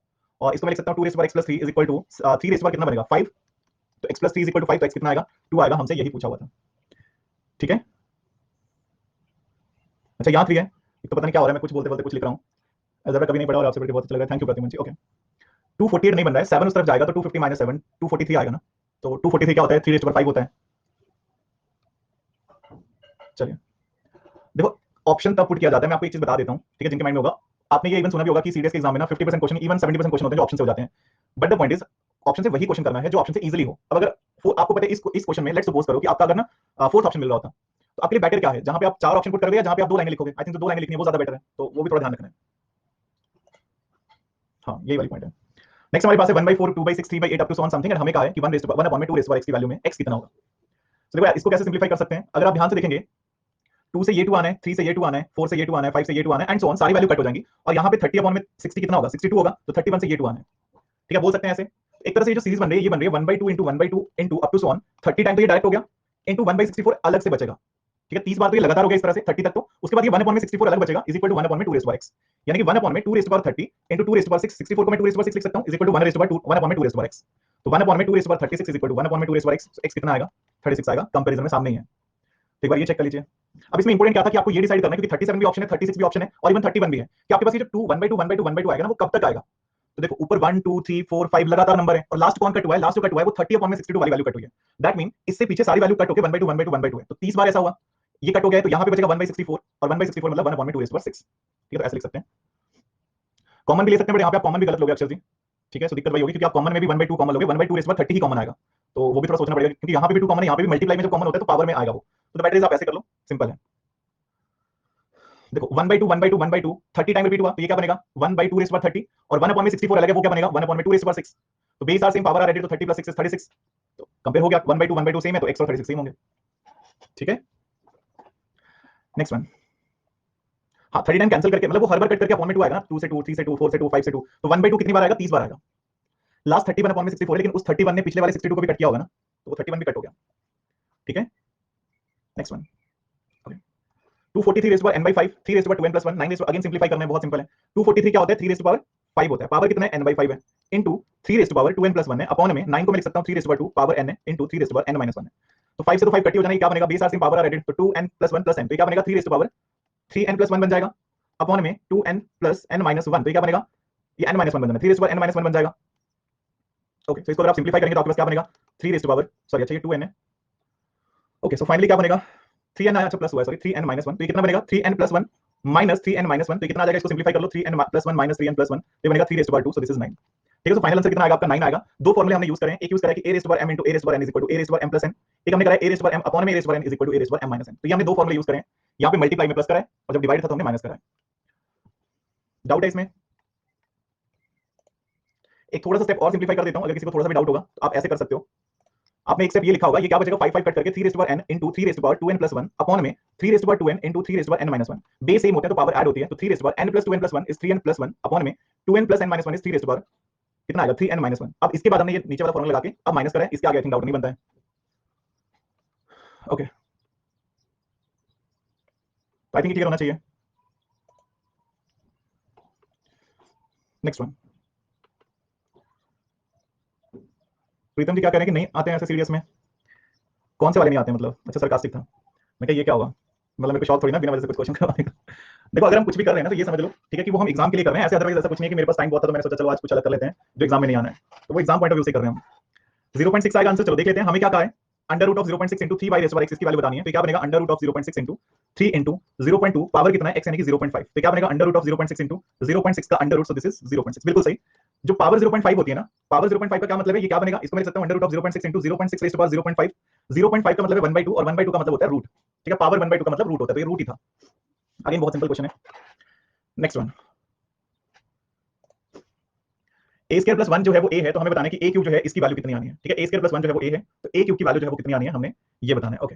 और इसको मैं लिख सकता हूँ 2x + 3 इज इक्वल टू 3 कितना बनेगा, 5। तो x + 3 इज इक्वल टू 5, तो x कितना आएगा, 2 आएगा, हमसे यही पूछा हुआ था। ठीक है, अच्छा यहाँ 3 है, तो पता नहीं क्या हो रहा है, मैं कुछ बोलते बोलते कुछ लिख रहा हूँ, अलजेब्रा कभी नहीं पढ़ा और आपसे पढ़ के बहुत अच्छा लगा, थैंक यू प्रतिमन जी। ओके, 248 नहीं बन रहा है, 7 उस तरफ जाएगा तो 250 - 7 243 आएगा ना। तो 243 क्या होता है, 3/5 होता है। चलिए देखो, ऑप्शन तब पुट किया जाता है, मैं आपको एक चीज बता देता हूं, ठीक है, जिनके माइंड में होगा। आपने ये इवन सुना भी होगा कि सीडीएस के एग्जाम में ना 50% क्वेश्चन, इवन 70% क्वेश्चन होते हैं जो ऑप्शन से हो जाते हैं। But the point is, option से वही क्वेश्चन करना है जो ऑप्शन से इजीली हो। अब अगर आपको पता है इस क्वेश्चन में लेट्स सपोज करो कि आपका अगर ना फोर्थ ऑप्शन मिल रहा होता, तो आपके लिए बेटर क्या है, जहां पे आप 4 ऑप्शन पुट करोगे या जहां पे आप 2 लाइनें लिखोगे? आई थिंक जो 2 लाइनें लिखनी है वो ज्यादा बेटर है, तो वो भी थोड़ा ध्यान रखना है। हाँ, यही वाली पॉइंट है। नेक्स्ट हमारे पास है 1/4, 2/6, 3/8 up to so on something, and हमें कहा है कि 1/2 की वैल्यू में x कितना होगा। तो देखो इसको कैसे सिंपलीफाई कर सकते हैं, अगर आप ध्यान से देखेंगे 2 से ये 2 आना है, 3 से ये 2 आना है, 4 से ये 2 आना है, 5 से ये 2 आना है, एंड सो ऑन, सारी वैल्यू कट हो जाएंगी। और यहाँ पे 30/60 कितना होगा? 62 होगा, तो 31 से ये 2 आना है। ठीक है, बोल सकते हैं ऐसे। एक तरह से ये जो सीरीज बन रही है, ये बन रही है 1/2 into 1/2 into up to so on 30 time, तो ये डायरेक्ट हो गया, इंटू 1/64 अलग से बचेगा। ठीक है, 30 बार तो ये लगातार हो गया इस तरह से 30 तक, तो उसके बाद ये 1/64 अलग बचेगा, इज इक्वल टू 1/2x, यानी कि 1/2 इंटू 2/6, 64 को मैं 2/6 लिख सकता हूं, इज इक्वल टू 1/2x। तो 1/2x is equal to 1/2x, x कितना आएगा? 36 आएगा, कंपैरिजन में सामने ही है। तो एक बार ये चेक कर लीजिए। अब इसमें इंपोर्टेंट क्या था कि आपको ये डिसाइड करना है, क्योंकि 37 भी ऑप्शन है, 36 भी ऑप्शन है, और इवन 31 भी है, कि आपके पास ये जो 2 1/2 1/2 1/2 आएगा ना, वो कब तक आएगा? तो देखो ऊपर 1 2 3 4 5 लगातार नंबर है, और लास्ट कौन कट हुआ है? लास्ट जो कट हुआ है वो 30/62 वाली वैल्यू कट हुई है। दैट मीन इससे पीछे सारी वैल्यू कट होकर 1/2 1/2 1/2 है, तो 30 बार ऐसा हुआ, ये कट हो गया है, तो यहां पे बचेगा 1/64, और 1/64 मतलब 1/2/6। ठीक है, तो ऐसे लिख सकते हैं। कॉमन भी ले सकते हैं, बट यहां पे आप कॉमन भी गलत लोगे अक्षर जी। ठीक है, सो दिक्कत वही होगी, क्योंकि आप कॉमन में भी 1/2 कॉमन लोगे, 1/2 ही कॉमन आएगा, तो वो भी थोड़ा सोचना पड़ेगा, क्योंकि यहां पे भी 2 कॉमन है, यहां पे भी मल्टीप्लाई में जब कॉमन होता है तो पावर में आएगा वो। तो बेटर इज आप ऐसे कर लो, सिंपल है। देखो 1/2 1/2 1/2 30 टाइम रिपीट हुआ, तो ये क्या बनेगा? 1/2 और 1/64 अलग है, वो क्या बनेगा? 1/2 तो base are same, power are added, तो 30 + 6 is 36। तो कंपेयर हो गया, 1/2 सेम है, तो x और 36 सेम होंगे। ठीक है, नेक्स्ट वन। हाँ, 30 टाइम कैंसिल करके, मतलब वो हर बार कट करके अपॉन में 2 आएगा ना, 2 से 2 3 से 2 4 से 2 5 से 2, तो 1/2 कितनी बार आएगा? 30 बार आएगा। लास्ट 31/64 है, लेकिन उस 31 ने पिछले वाले 62 को भी कट किया होगा ना, तो वो 31 भी कट हो गया। ठीक है, next one. 243 raised to power n by 5, 3 raised to power 2n plus 1, 9 raised to, again simplify करना है, बहुत सिंपल है। 243 क्या होता है? 3 raised to power 5 होता है, पावर कितना है? n by 5 है, into 3 raised to power 2n plus 1 है, अपॉन में 9 को मैं लिख सकता हूं 3 raised to power 2 power n है, into 3 raised to power n minus 1 है। तो 5 से तो 5 कटी हो जाना, ये क्या बनेगा? Base are same, power are added, तो 2n plus 1 plus n, तो ये क्या बनेगा? 3 raised to power 3n plus 1 बन जाएगा, अपॉन में 2n plus n minus 1, तो ये क्या बनेगा? ये n minus 1 बन जाना, 3 raised to power n minus 1 बन जाएगा। ओके, तो इसको अगर आप सिंप्लीफाई करेंगे तो आपके पास क्या बनेगा? 3 raised to power, सॉरी अच्छा ये 2n है। ओके, सो फाइनली क्या बनेगा? 3n आया, अच्छा प्लस हुआ है, सॉरी 3n minus 1, तो ये कितना बनेगा? 3n plus 1 minus 3n minus 1, तो ये कितना आ जाएगा? इसको सिंप्लीफाई कर लो, 3n plus 1 minus 3n plus 1, तो ये बनेगा 3 raised to power 2, so this is 9। ठीक है, तो फाइनल आंसर कितना आएगा आपका? 9 आएगा। दो फॉर्मूले हमने यूज करें, एक यूज करा है कि a raised to power m into a raised to power n is equal to a raised to power m plus n, एक हमने करा है a raised to power m upon में a raised to power n is equal to a raised to power m minus n। तो ये हमने दो फॉर्मूले यूज करें, यहाँ पे मल्टीप्लाई में प्लस करा है, और जब डिवाइड था तो हमने माइनस करा है। डाउट है इसमें? एक थोड़ा सा स्टेप और सिंप्लीफाई कर देता हूं, अगर किसी को थोड़ा सा भी डाउट होगा तो आप ऐसे कर सकते हो। आपने एक स्टेप ये लिखा होगा, ये क्या बचेगा? 5 5 कट करके 3 raised to power n into 3 raised to power 2n plus 1 upon में 3 raised to power 2n into 3 raised to power n minus 1, base same होते हैं तो पावर ऐड होती है, तो 3 raised to power n plus 2n plus 1 is 3n plus 1 upon में 2n plus n minus 1 is 3 raised to power कितना आएगा? 3n minus 1। अब इसके बाद हमने ये नीचे वाला फॉर्मूला लगा के अब माइनस करा है, इसके आगे आई थिंक डाउट नहीं बनता है। ओके, तो आई थिंक क्लियर होना चाहिए। Next one. प्रीतम जी क्या कह रहे हैं कि नहीं आते हैं ऐसे सीरियस में? कौन से वाले नहीं आते हैं मतलब? अच्छा सरकास्टिक था, मैं क्या ये क्या होगा, मतलब मेरे को शौक थोड़ी ना बिना वजह से कुछ क्वेश्चन करवाने का। देखो अगर हम कुछ भी कर रहे हैं ना तो ये समझ लो, ठीक है, कि वो हम एग्जाम के लिए कर रहे हैं, ऐसे अदरवाइज ऐसा कुछ नहीं है कि मेरे पास टाइम बहुत था तो मैंने सोचा चलो आज कुछ अलग कर लेते हैं जो एग्जाम में नहीं आना है, तो वो एग्जाम पॉइंट ऑफ व्यू से कर रहे हैं हम। 0.6 आएगा आंसर, चलो देख लेते हैं। हमें क्या कहा है? Under root of 0.6 into 3 by raise x इसकी वैल्यू बतानी है, तो क्या बनेगा? Under root of 0.6 into 3 into 0.2 power कितना है? x यानी कि 0.5, तो क्या बनेगा? अंडर रूट ऑफ 0.6 इंटू 0.6 का under root, so this is 0.6, बिल्कुल सही। जो पावर 0.5 होती है ना, पावर 0.5 का क्या मतलब है? ये क्या बनेगा? इसको मैं लिख सकता हूं under root of 0.6 into 0.6 raise to power 0.5, 0.5 का मतलब है 1/2 और 1/2 का मतलब होता है रूट। ठीक है, पावर 1/2 का मतलब रूट होता है, तो ये रूट ही था। अगेन बहुत सिंपल क्वेश्चन है। Next one. A square plus 1 जो है वो a है, तो हमें बताना है कि a क्यूब जो है इसकी वैल्यू कितनी आनी है। ठीक है, a स्क्वायर प्लस 1 जो है वो a है, तो a क्यूब की वैल्यू जो है वो कितनी आनी है हमने ये बताना है। ओके,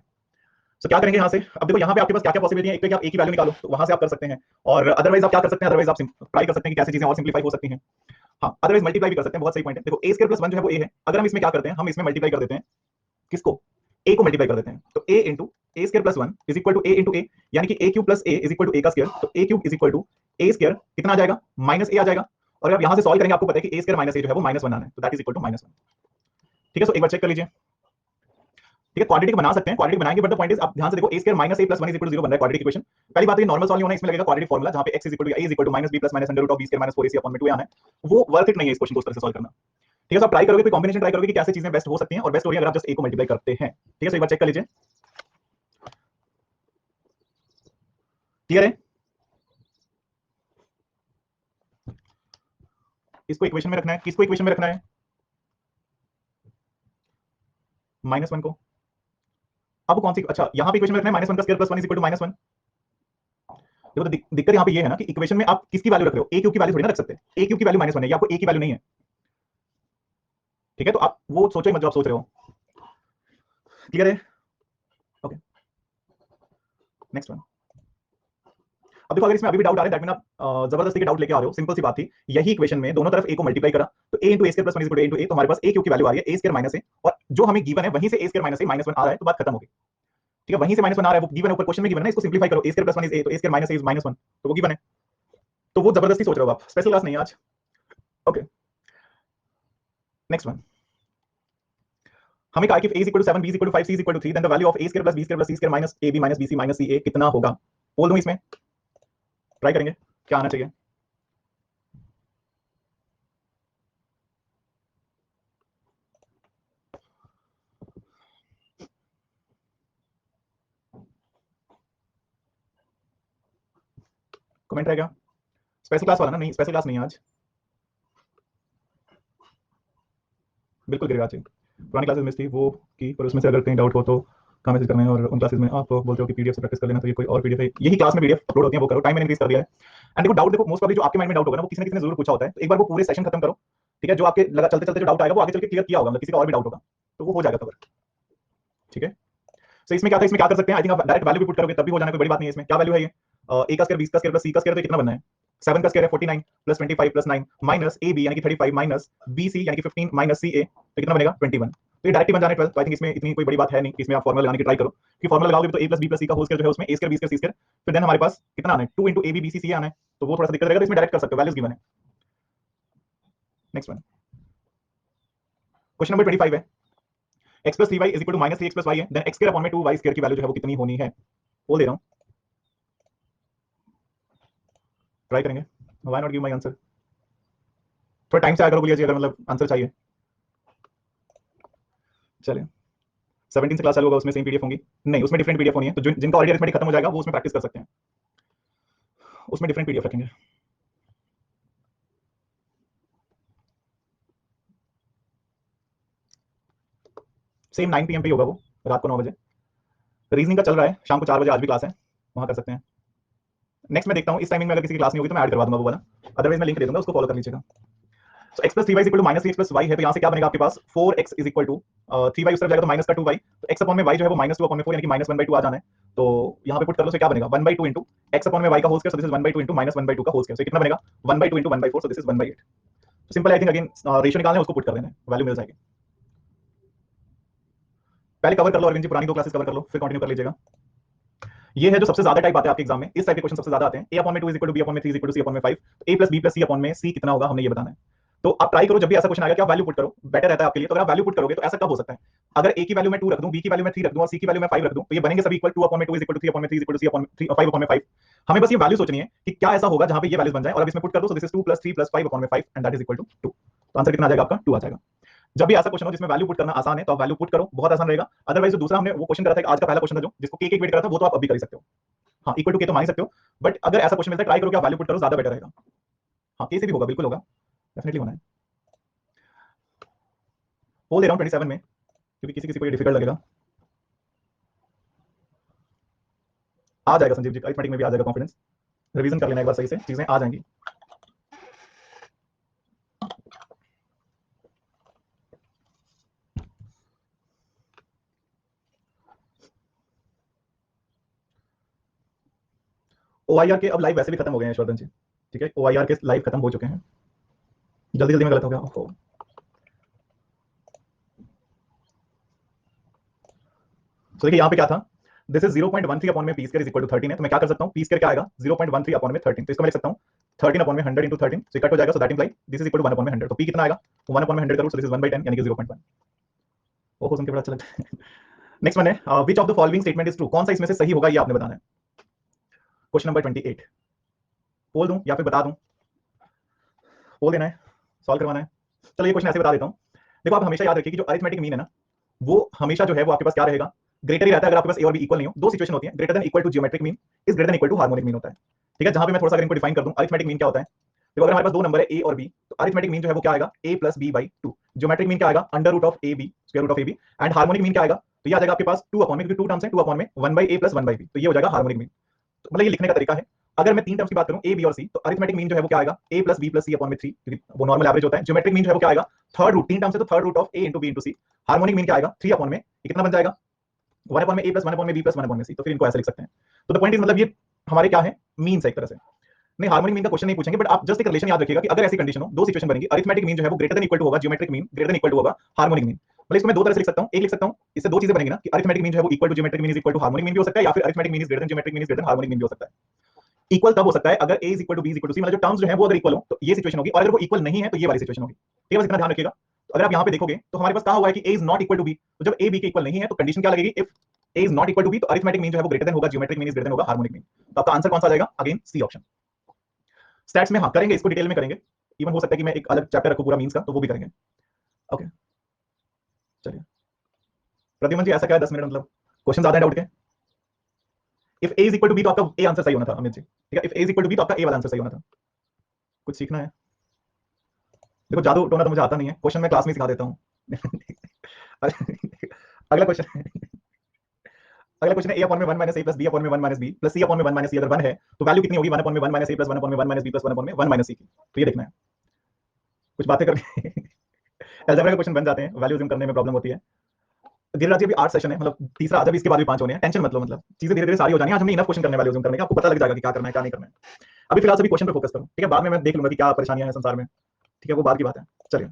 सो क्या करेंगे यहाँ से? अब देखो यहाँ पे आपके पास क्या क्या पॉसिबिलिटी है, एक तो कि आप a की वैल्यू निकालो, तो वहां से आप कर सकते हैं, और अदरवाइज आप क्या कर सकते हैं? अदरवाइज आप ट्राई कर सकते हैं कि कैसी चीजें और सिंप्लीफाई हो सकती हैं। हाँ, अदरवाइज मल्टीप्लाई भी कर सकते हैं, बहुत सही पॉइंट है। देखो a स्क्वायर प्लस 1 जो है वो a है, अगर हम इसमें क्या करते हैं, हम इसमें मल्टीप्लाई कर देते हैं, किसको? a को मल्टीप्लाई कर देते हैं, तो a into A square plus 1 is equal to a into a, यानी कि a cube plus a is equal to a का स्क्वायर, तो a cube is equal to a square कितना आ जाएगा? माइनस a आ जाएगा, और अब यहां से सॉल्व करेंगे आपको पता है कि a स्क्वायर माइनस a जो है वो -1 आना है, तो दैट इज इक्वल टू -1। ठीक है, सो एक बार चेक कर लीजिए। ठीक है, क्वाड्रेटिक बना सकते हैं, क्वाड्रेटिक बनाएंगे, बट द पॉइंट इज आप ध्यान से देखो a square minus a plus 1 is equal to 0 बन रहा है क्वाड्रेटिक इक्वेशन। पहली बात तो ये नॉर्मल सॉल्व नहीं होना, इसमें लगेगा क्वाड्रेटिक फार्मूला, जहां पे x is equal to a is equal to minus b plus minus under root of b square minus 4ac upon में 2 आना है, वो वर्थ इट नहीं है इस क्वेश्चन को उस तरह से सॉल्व करना। ठीक है, सो आप ट्राई करोगे, कोई कॉम्बिनेशन ट्राई करोगे कि कैसे चीजें बेस्ट हो सकती हैं, और बेस्ट हो रही है अगर आप जस्ट a को मल्टीप्लाई करते हैं। ठीक है, सो एक बार चेक कर लीजिए। क्लियर है? इसको इक्वेशन में रखना है, किसको इक्वेशन में रखना है, -1 को। अब कौन सी, अच्छा यहां पे इक्वेशन में रखना है -1 का square plus 1 is equal to -1। देखो तो दिक्कत यहां पे ये है ना कि इक्वेशन में आप किसकी वैल्यू रख रहे हो, ए क्यूब की वैल्यू थोड़ी ना रख सकते, ए क्यूब की वैल्यू -1 है, ये आपको ए की वैल्यू नहीं है, ठीक है। तो आप वो सोचो मत जो आप सोच रहे हो, क्लियर है? Okay, next one. अब देखो अगर इसमें अभी भी डाउट आ रहा है, दैट मीन आप जबरदस्ती के डाउट लेके आ रहे हो, सिंपल सी बात थी, यही इक्वेशन में दोनों तरफ ए को मल्टीप्लाई करा तो a into A square plus 1 is equal to a into A, तो हमारे पास a क्यूब की वैल्यू आ रही है a स्क्वायर माइनस a, और जो हमें गिवन है वहीं से a स्क्वायर माइनस a -1 आ रहा है, तो बात खत्म हो गई, ठीक है। वहीं से -1 आ रहा है, वो गिवन है, ऊपर क्वेश्चन में गिवन है, इसको सिंपलीफाई करो, a square plus 1 is a, तो a square minus a is -1, तो वो गिवन है, तो वो जबरदस्ती सोच रहे हो आप, स्पेशल क्लास नहीं है आज। Okay, next one. हमें कहा कि a is equal to 7, b is equal to 5, c is equal to 3, then the value of a square plus b square plus c square minus ab minus bc minus ca कितना होगा? बोल दूं इसमें, try करेंगे क्या आना चाहिए। Comment रहेगा, स्पेशल क्लास वाला ना, नहीं स्पेशल क्लास नहीं है आज, बिल्कुल गिरेगा आज। पुरानी क्लासेस मिस थी वो की, पर उसमें से अगर कहीं डाउट हो तो कहाँ मैसेज करना है, और उन क्लासेस में आप बोलते हो कि पीडीएफ से प्रैक्टिस कर लेना, तो ये कोई और पीडीएफ है, यही क्लास में पीडीएफ अपलोड होती है, वो करो, टाइम मैंने इंक्रीज कर दिया है। एंड देखो डाउट, देखो मोस्ट प्रॉब्ली जो आपके माइंड में डाउट होगा ना, वो किसी ने किसी ने जरूर पूछा होता है, तो एक बार वो पूरे सेशन खत्म करो, ठीक है। जो आपके लगा चलते चलते जो डाउट आएगा वो आगे चल के क्लियर किया होगा, मतलब किसी का और भी डाउट होगा तो वो हो जाएगा कवर, ठीक है। तो इसमें क्या था, इसमें क्या कर सकते हैं, आई थिंक आप डायरेक्ट वैल्यू भी पुट करोगे तब भी हो जाना, कोई बड़ी बात नहीं है इसमें। क्या वैल्यू है ये, a का स्क्वायर b का स्क्वायर प्लस c का स्क्वायर, तो कितना बनना है, 7 का स्क्वायर है 49 प्लस 25 प्लस 9 माइनस ab यानी कि 35 माइनस bc यानी कि 15 माइनस ca, तो कितना बनेगा 21। तो ये डायरेक्ट ही बन जाने 12, तो आई थिंक इसमें इतनी कोई बड़ी बात है नहीं, इसमें आप फॉर्मूला लगाने की ट्राई करो, कि फॉर्मूला लगाओगे तो a plus b plus c का होल स्क्वायर जो है उसमें a square b square c square, फिर देन हमारे पास कितना आना है 2 इंटू ab bc ca आना है, तो वो थोड़ा सा दिक्कत रहेगा, तो इसमें डायरेक्ट कर सकते हो, वैल्यूज गिवन है। नेक्स्ट वन, क्वेश्चन नंबर 25 है, x plus 3y is equal to minus 3x plus y है, देन x स्क्वायर अपॉन में 2y स्क्वायर की वैल्यू जो है वो कितनी होनी है, बोल दे रहा हूं, ट्राई करेंगे। Why not give my answer, थोड़ा टाइम से आकर बोलिए अगर मतलब आंसर चाहिए। चलिए 17 से क्लास चालू होगा, उसमें सेम पीडीएफ होंगी, नहीं उसमें डिफरेंट पीडीएफ होनी है, तो जिनका ऑलरेडी अरिथमेटिक खत्म हो जाएगा वो उसमें प्रैक्टिस कर सकते हैं, उसमें डिफरेंट पीडीएफ रखेंगे। सेम 9 PM पे ही होगा वो, रात को 9 बजे। रीजनिंग का चल रहा है, शाम को 4 बजे आज भी क्लास है, वहां कर सकते हैं। नेक्स्ट मैं देखता हूँ इस टाइमिंग में अगर किसी की क्लास नहीं होगी तो मैं ऐड करवा दूंगा वो वाला, अदरवाइज मैं लिंक दे दूंगा, उसको फॉलो कर लीजिएगा। तो x plus 3y is equal to minus 3x plus y है, तो यहाँ से क्या बनेगा आपके पास 4x is equal to 3y उस तरफ जाएगा तो माइनस का 2y, तो x अपॉन में y जो है वो -2 अपॉन में 4 यानी कि -1/2 आ जाना है, तो यहाँ पे पुट कर लो, तो क्या बनेगा 1/2 इंटू x अपॉन में y का whole square, so this is 1/2 into -1/2 का होल स्क्वायर, तो कितना बनेगा 1/2 इंटू 1/4, सो दिस इज 1/8। तो simple, I think again ratio निकालना है, उसको पुट कर देना है, वैल्यू मिल जाएगी। पहले कवर कर लो अरविंद जी, पुरानी 2 क्लासेस कवर कर लो, फिर कंटिन्यू कर लीजिएगा। ये है जो सबसे ज्यादा टाइप आते हैं आपके एग्जाम में, इस टाइप के क्वेश्चन सबसे ज्यादा आते हैं, a अपॉन में 2 is equal to b upon में 3 is equal to c upon में 5, तो a plus b plus c upon में c कितना होगा हमने ये बताना है। तो आप ट्राई करो, जब भी ऐसा क्वेश्चन आएगा कि आप वैल्यू पुट करो, बेटर रहता है आपके लिए। तो अगर आप वैल्यू पुट करोगे तो ऐसा कब हो सकता है, अगर a की वैल्यू में 2 रख दूं, b की वैल्यू में 3 रख दूं और c की वैल्यू में 5 रख दूं, तो ये बनेंगे सभी इक्वल, 2 अपॉन में 2 इज इक्वल टू 3 अपॉन में 3 is equal to c upon में 3 5 अपॉन में 5। हमें बस ये वैल्यू सोचनी है कि क्या ऐसा होगा जहां पे ये वैल्यूज बन जाए, और अब इसमें पुट कर दो, so this is 2 plus 3 plus 5 upon में 5 and that is equal to 2। तो आंसर कितना आ जाएगा आपका 2 आ जाएगा। जब भी ऐसा क्वेश्चन हो जिसमें वैल्यू पुट करना आसान है तो आप वैल्यू पुट करो, बहुत आसान रहेगा। अदरवाइज जो दूसरा हमने वो क्वेश्चन करा था, आज का पहला क्वेश्चन था जो जिसको के वेट करा था, वो तो आप अभी कर ही सकते हो, हाँ इक्वल टू के तो मान ही सकते हो, बट अगर ऐसा क्वेश्चन मिलता है ट्राई करो कि आप वैल्यू पुट करो, ज्यादा बेटर रहेगा। हाँ के से भी होगा, बिल्कुल होगा, डेफिनेटली होना है। बोल दे रहा हूँ 27 में, क्योंकि किसी किसी को ये डिफिकल्ट लगेगा। आ जाएगा संजीव जी, अरिथमेटिक में भी आ जाएगा, कॉन्फिडेंस, रिवीजन कर लेना एक बार सही से, चीजें आ जाएंगी। ओआईआर के अब लाइव वैसे भी खत्म हो गए हैं यशवर्धन जी, ठीक है, ओआईआर के लाइव खत्म हो चुके हैं, जल्दी जल्दी में गलत हो गया। तो देखिए यहाँ पे क्या था, दिस इज 0.13 अपॉन में p square is equal to 13 है, तो मैं क्या कर सकता हूँ, पी स्क्वायर क्या आएगा 0.13 अपॉन में 13, तो इसको मैं लिख सकता हूँ 13 अपॉन में 100 इंटू 13, तो कट हो जाएगा, so that imply this is equal to 1 upon में 100, तो पी कितना आएगा 1 अपॉन में 100 करूँ, सो दिस इज 1/10 यानी कि 0.1। ओहो सुन के बड़ा अच्छा लगता है। नेक्स्ट वन है, which of the following statement is true, कौन सा इसमें से सही होगा ये आपने बताना है। क्वेश्चन नंबर 28, बोल दूं या फिर बता दूं, बोल देना है, सॉल्व करवाना है। चलो ये क्वेश्चन ऐसे बता देता हूं। देखो आप हमेशा याद रखिए कि जो अरिथमेटिक मीन है ना, वो हमेशा जो है वो आपके पास क्या रहेगा, ग्रेटर ही रहता है। अगर आपके पास ए और बी इक्वल नहीं हो, दो सिचुएशन होती है, greater than equal to geometric mean is greater than equal to harmonic mean होता है, ठीक है। जहां पे मैं थोड़ा सा अगर इनको डिफाइन कर दूं, अरिथमेटिक मीन क्या होता है, देखो अगर हमारे पास दो नंबर है a और b, तो अरिथमेटिक मीन जो है वो क्या आएगा a plus b by 2। Geometric mean क्या आएगा under root of a b, square root of a b. And harmonic mean क्या आएगा, तो ये आ जाएगा आपके पास 2 अपॉन में, क्योंकि 2 टर्म्स है, 2 अपॉन में 1 by a plus 1 by b, तो ये हो जाएगा हार्मोनिक मीन। तो मतलब ये लिखने का तरीका है। अगर मैं तीन टर्म्स की बात करूं a b और c, तो अरिथमेटिक मीन जो है वो क्या आएगा a plus b plus c upon में 3, क्योंकि वो नॉर्मल एवरेज होता है। ज्योमेट्रिक मीन जो है वो क्या आएगा थर्ड रूट, तीन टर्म्स है तो third root of a into b into c। Harmonic mean क्या आएगा 3 अपॉन में, ये कितना बन जाएगा 1 अपॉन में a प्लस 1 अपॉन में b प्लस 1 अपॉन में c। तो फिर इनको ऐसे लिख सकते हैं। तो द पॉइंट इज, मतलब ये हमारे क्या है मीन है एक तरह से। नहीं हार्मोनिक मीन का क्वेश्चन नहीं पूछेंगे, बट आप जस्ट एक रिलेशन याद रखिएगा कि अगर ऐसी कंडीशन हो, दो सिचुएशन बनेगी, अरिथमेटिक मीन जो है वो ग्रेटर देन इक्वल टू होगा, geometric mean greater than equal to होगा हार्मोनिक मीन। मतलब इसको मैं दो तरह से लिख सकता हूं, एक लिख सकता हूं, इससे दो चीजें बनेंगी ना कि अरिथमेटिक मीन जो है वो equal to geometric mean is equal to harmonic mean भी हो सकता है, या फिर arithmetic mean is greater than geometric mean is greater than harmonic mean भी हो सकता है। इक्वल तब हो सकता है अगर a is equal to b is equal to c, मतलब जो टर्म्स जो है वो अगर इक्वल हो तो ये सिचुएशन होगी, और अगर वो इक्वल नहीं है तो ये वाली सिचुएशन होगी। ठीक है, बस इतना ध्यान रखिएगा। तो अगर आप यहां पे देखोगे तो हमारे पास कहा हुआ है कि a is not equal to b, तो जब a b के इक्वल नहीं है तो कंडीशन क्या लगेगी, if a is not equal to b, तो अरिथमेटिक मीन जो है वो ग्रेटर देन होगा, geometric mean is greater than होगा हार्मोनिक मीन। तो आपका आंसर कौन सा आ जाएगा, अगेन सी ऑप्शन। स्टैट्स में हाँ करेंगे, इसको डिटेल में करेंगे, इवन हो सकता है कि मैं एक अलग चैप्टर रखूं पूरा मीन्स का, तो वो भी करेंगे। ओके चलिए प्रद्युमन जी, ऐसा क्या है 10 मिनट, मतलब क्वेश्चन ज्यादा है डाउट के। If a is equal to b तो आपका a आंसर सही होना था अमित जी। ठीक है, if a is equal to b तो आपका a वाला आंसर सही होना था। कुछ सीखना है, देखो जादू टोना तो मुझे आता नहीं है, क्वेश्चन मैं क्लास में सिखा देता हूँ। अगला क्वेश्चन, अगला क्वेश्चन है a अपॉन में 1 minus a plus b upon में 1 minus b plus c upon में 1 माइनस c अगर 1 है तो वैल्यू कितनी होगी 1 अपॉन में 1 माइनस a प्लस 1 अपॉन में 1 माइनस b प्लस 1 अपॉन में 1 माइनस c की। तो ये देखना है, कुछ बातें करके अलजेब्रा के क्वेश्चन बन जाते हैं, वैल्यूज करने में प्रॉब्लम होती है। धीरज जी अभी 8 सेशन है, मतलब तीसरा, जब इसके बाद भी 5 होने हैं, टेंशन मत लो, मतलब चीजें धीरे धीरे सारी हो जानी है। आज हमने इनफ क्वेश्चन करने वाले करने का, आपको पता लग जाएगा कि क्या करना है क्या नहीं करना है। अभी फिलहाल सभी क्वेश्चन पे फोकस करो, ठीक है, बाद में मैं देख लूंगा कि क्या परेशानियां हैं संसार में, ठीक है, वो बाद की बात है। चलिए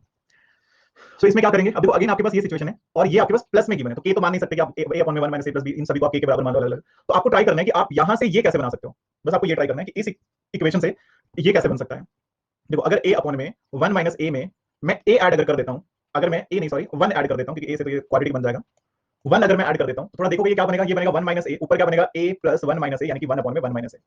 तो इसमें क्या करेंगे, अब देखो अगेन आपके पास ये सिचुएशन है और ये आपके पास प्लस में गिवन है, तो के तो मान नहीं सकते कि आप a अपॉन में 1 माइनस a प्लस b इन सभी को आप के बराबर मान लो अलग। तो आपको ट्राई करना है कि आप यहां से ये कैसे बना सकते हो, बस आपको ये ट्राई करना है कि इस इक्वेशन से ये कैसे बन सकता है। देखो अगर a अपॉन में 1 माइनस a में मैं a ऐड अगर कर देता हूं, अगर मैं a नहीं सॉरी 1 ऐड कर देता हूं, क्योंकि a से तो ये क्वाड्रेटिक बन जाएगा, 1 अगर मैं ऐड कर देता हूं, थोड़ा देखोगे ये क्या बनेगा, ये बनेगा 1 माइनस a, ऊपर क्या बनेगा a प्लस 1 माइनस a, यानी कि 1 अपॉन में 1 माइनस a।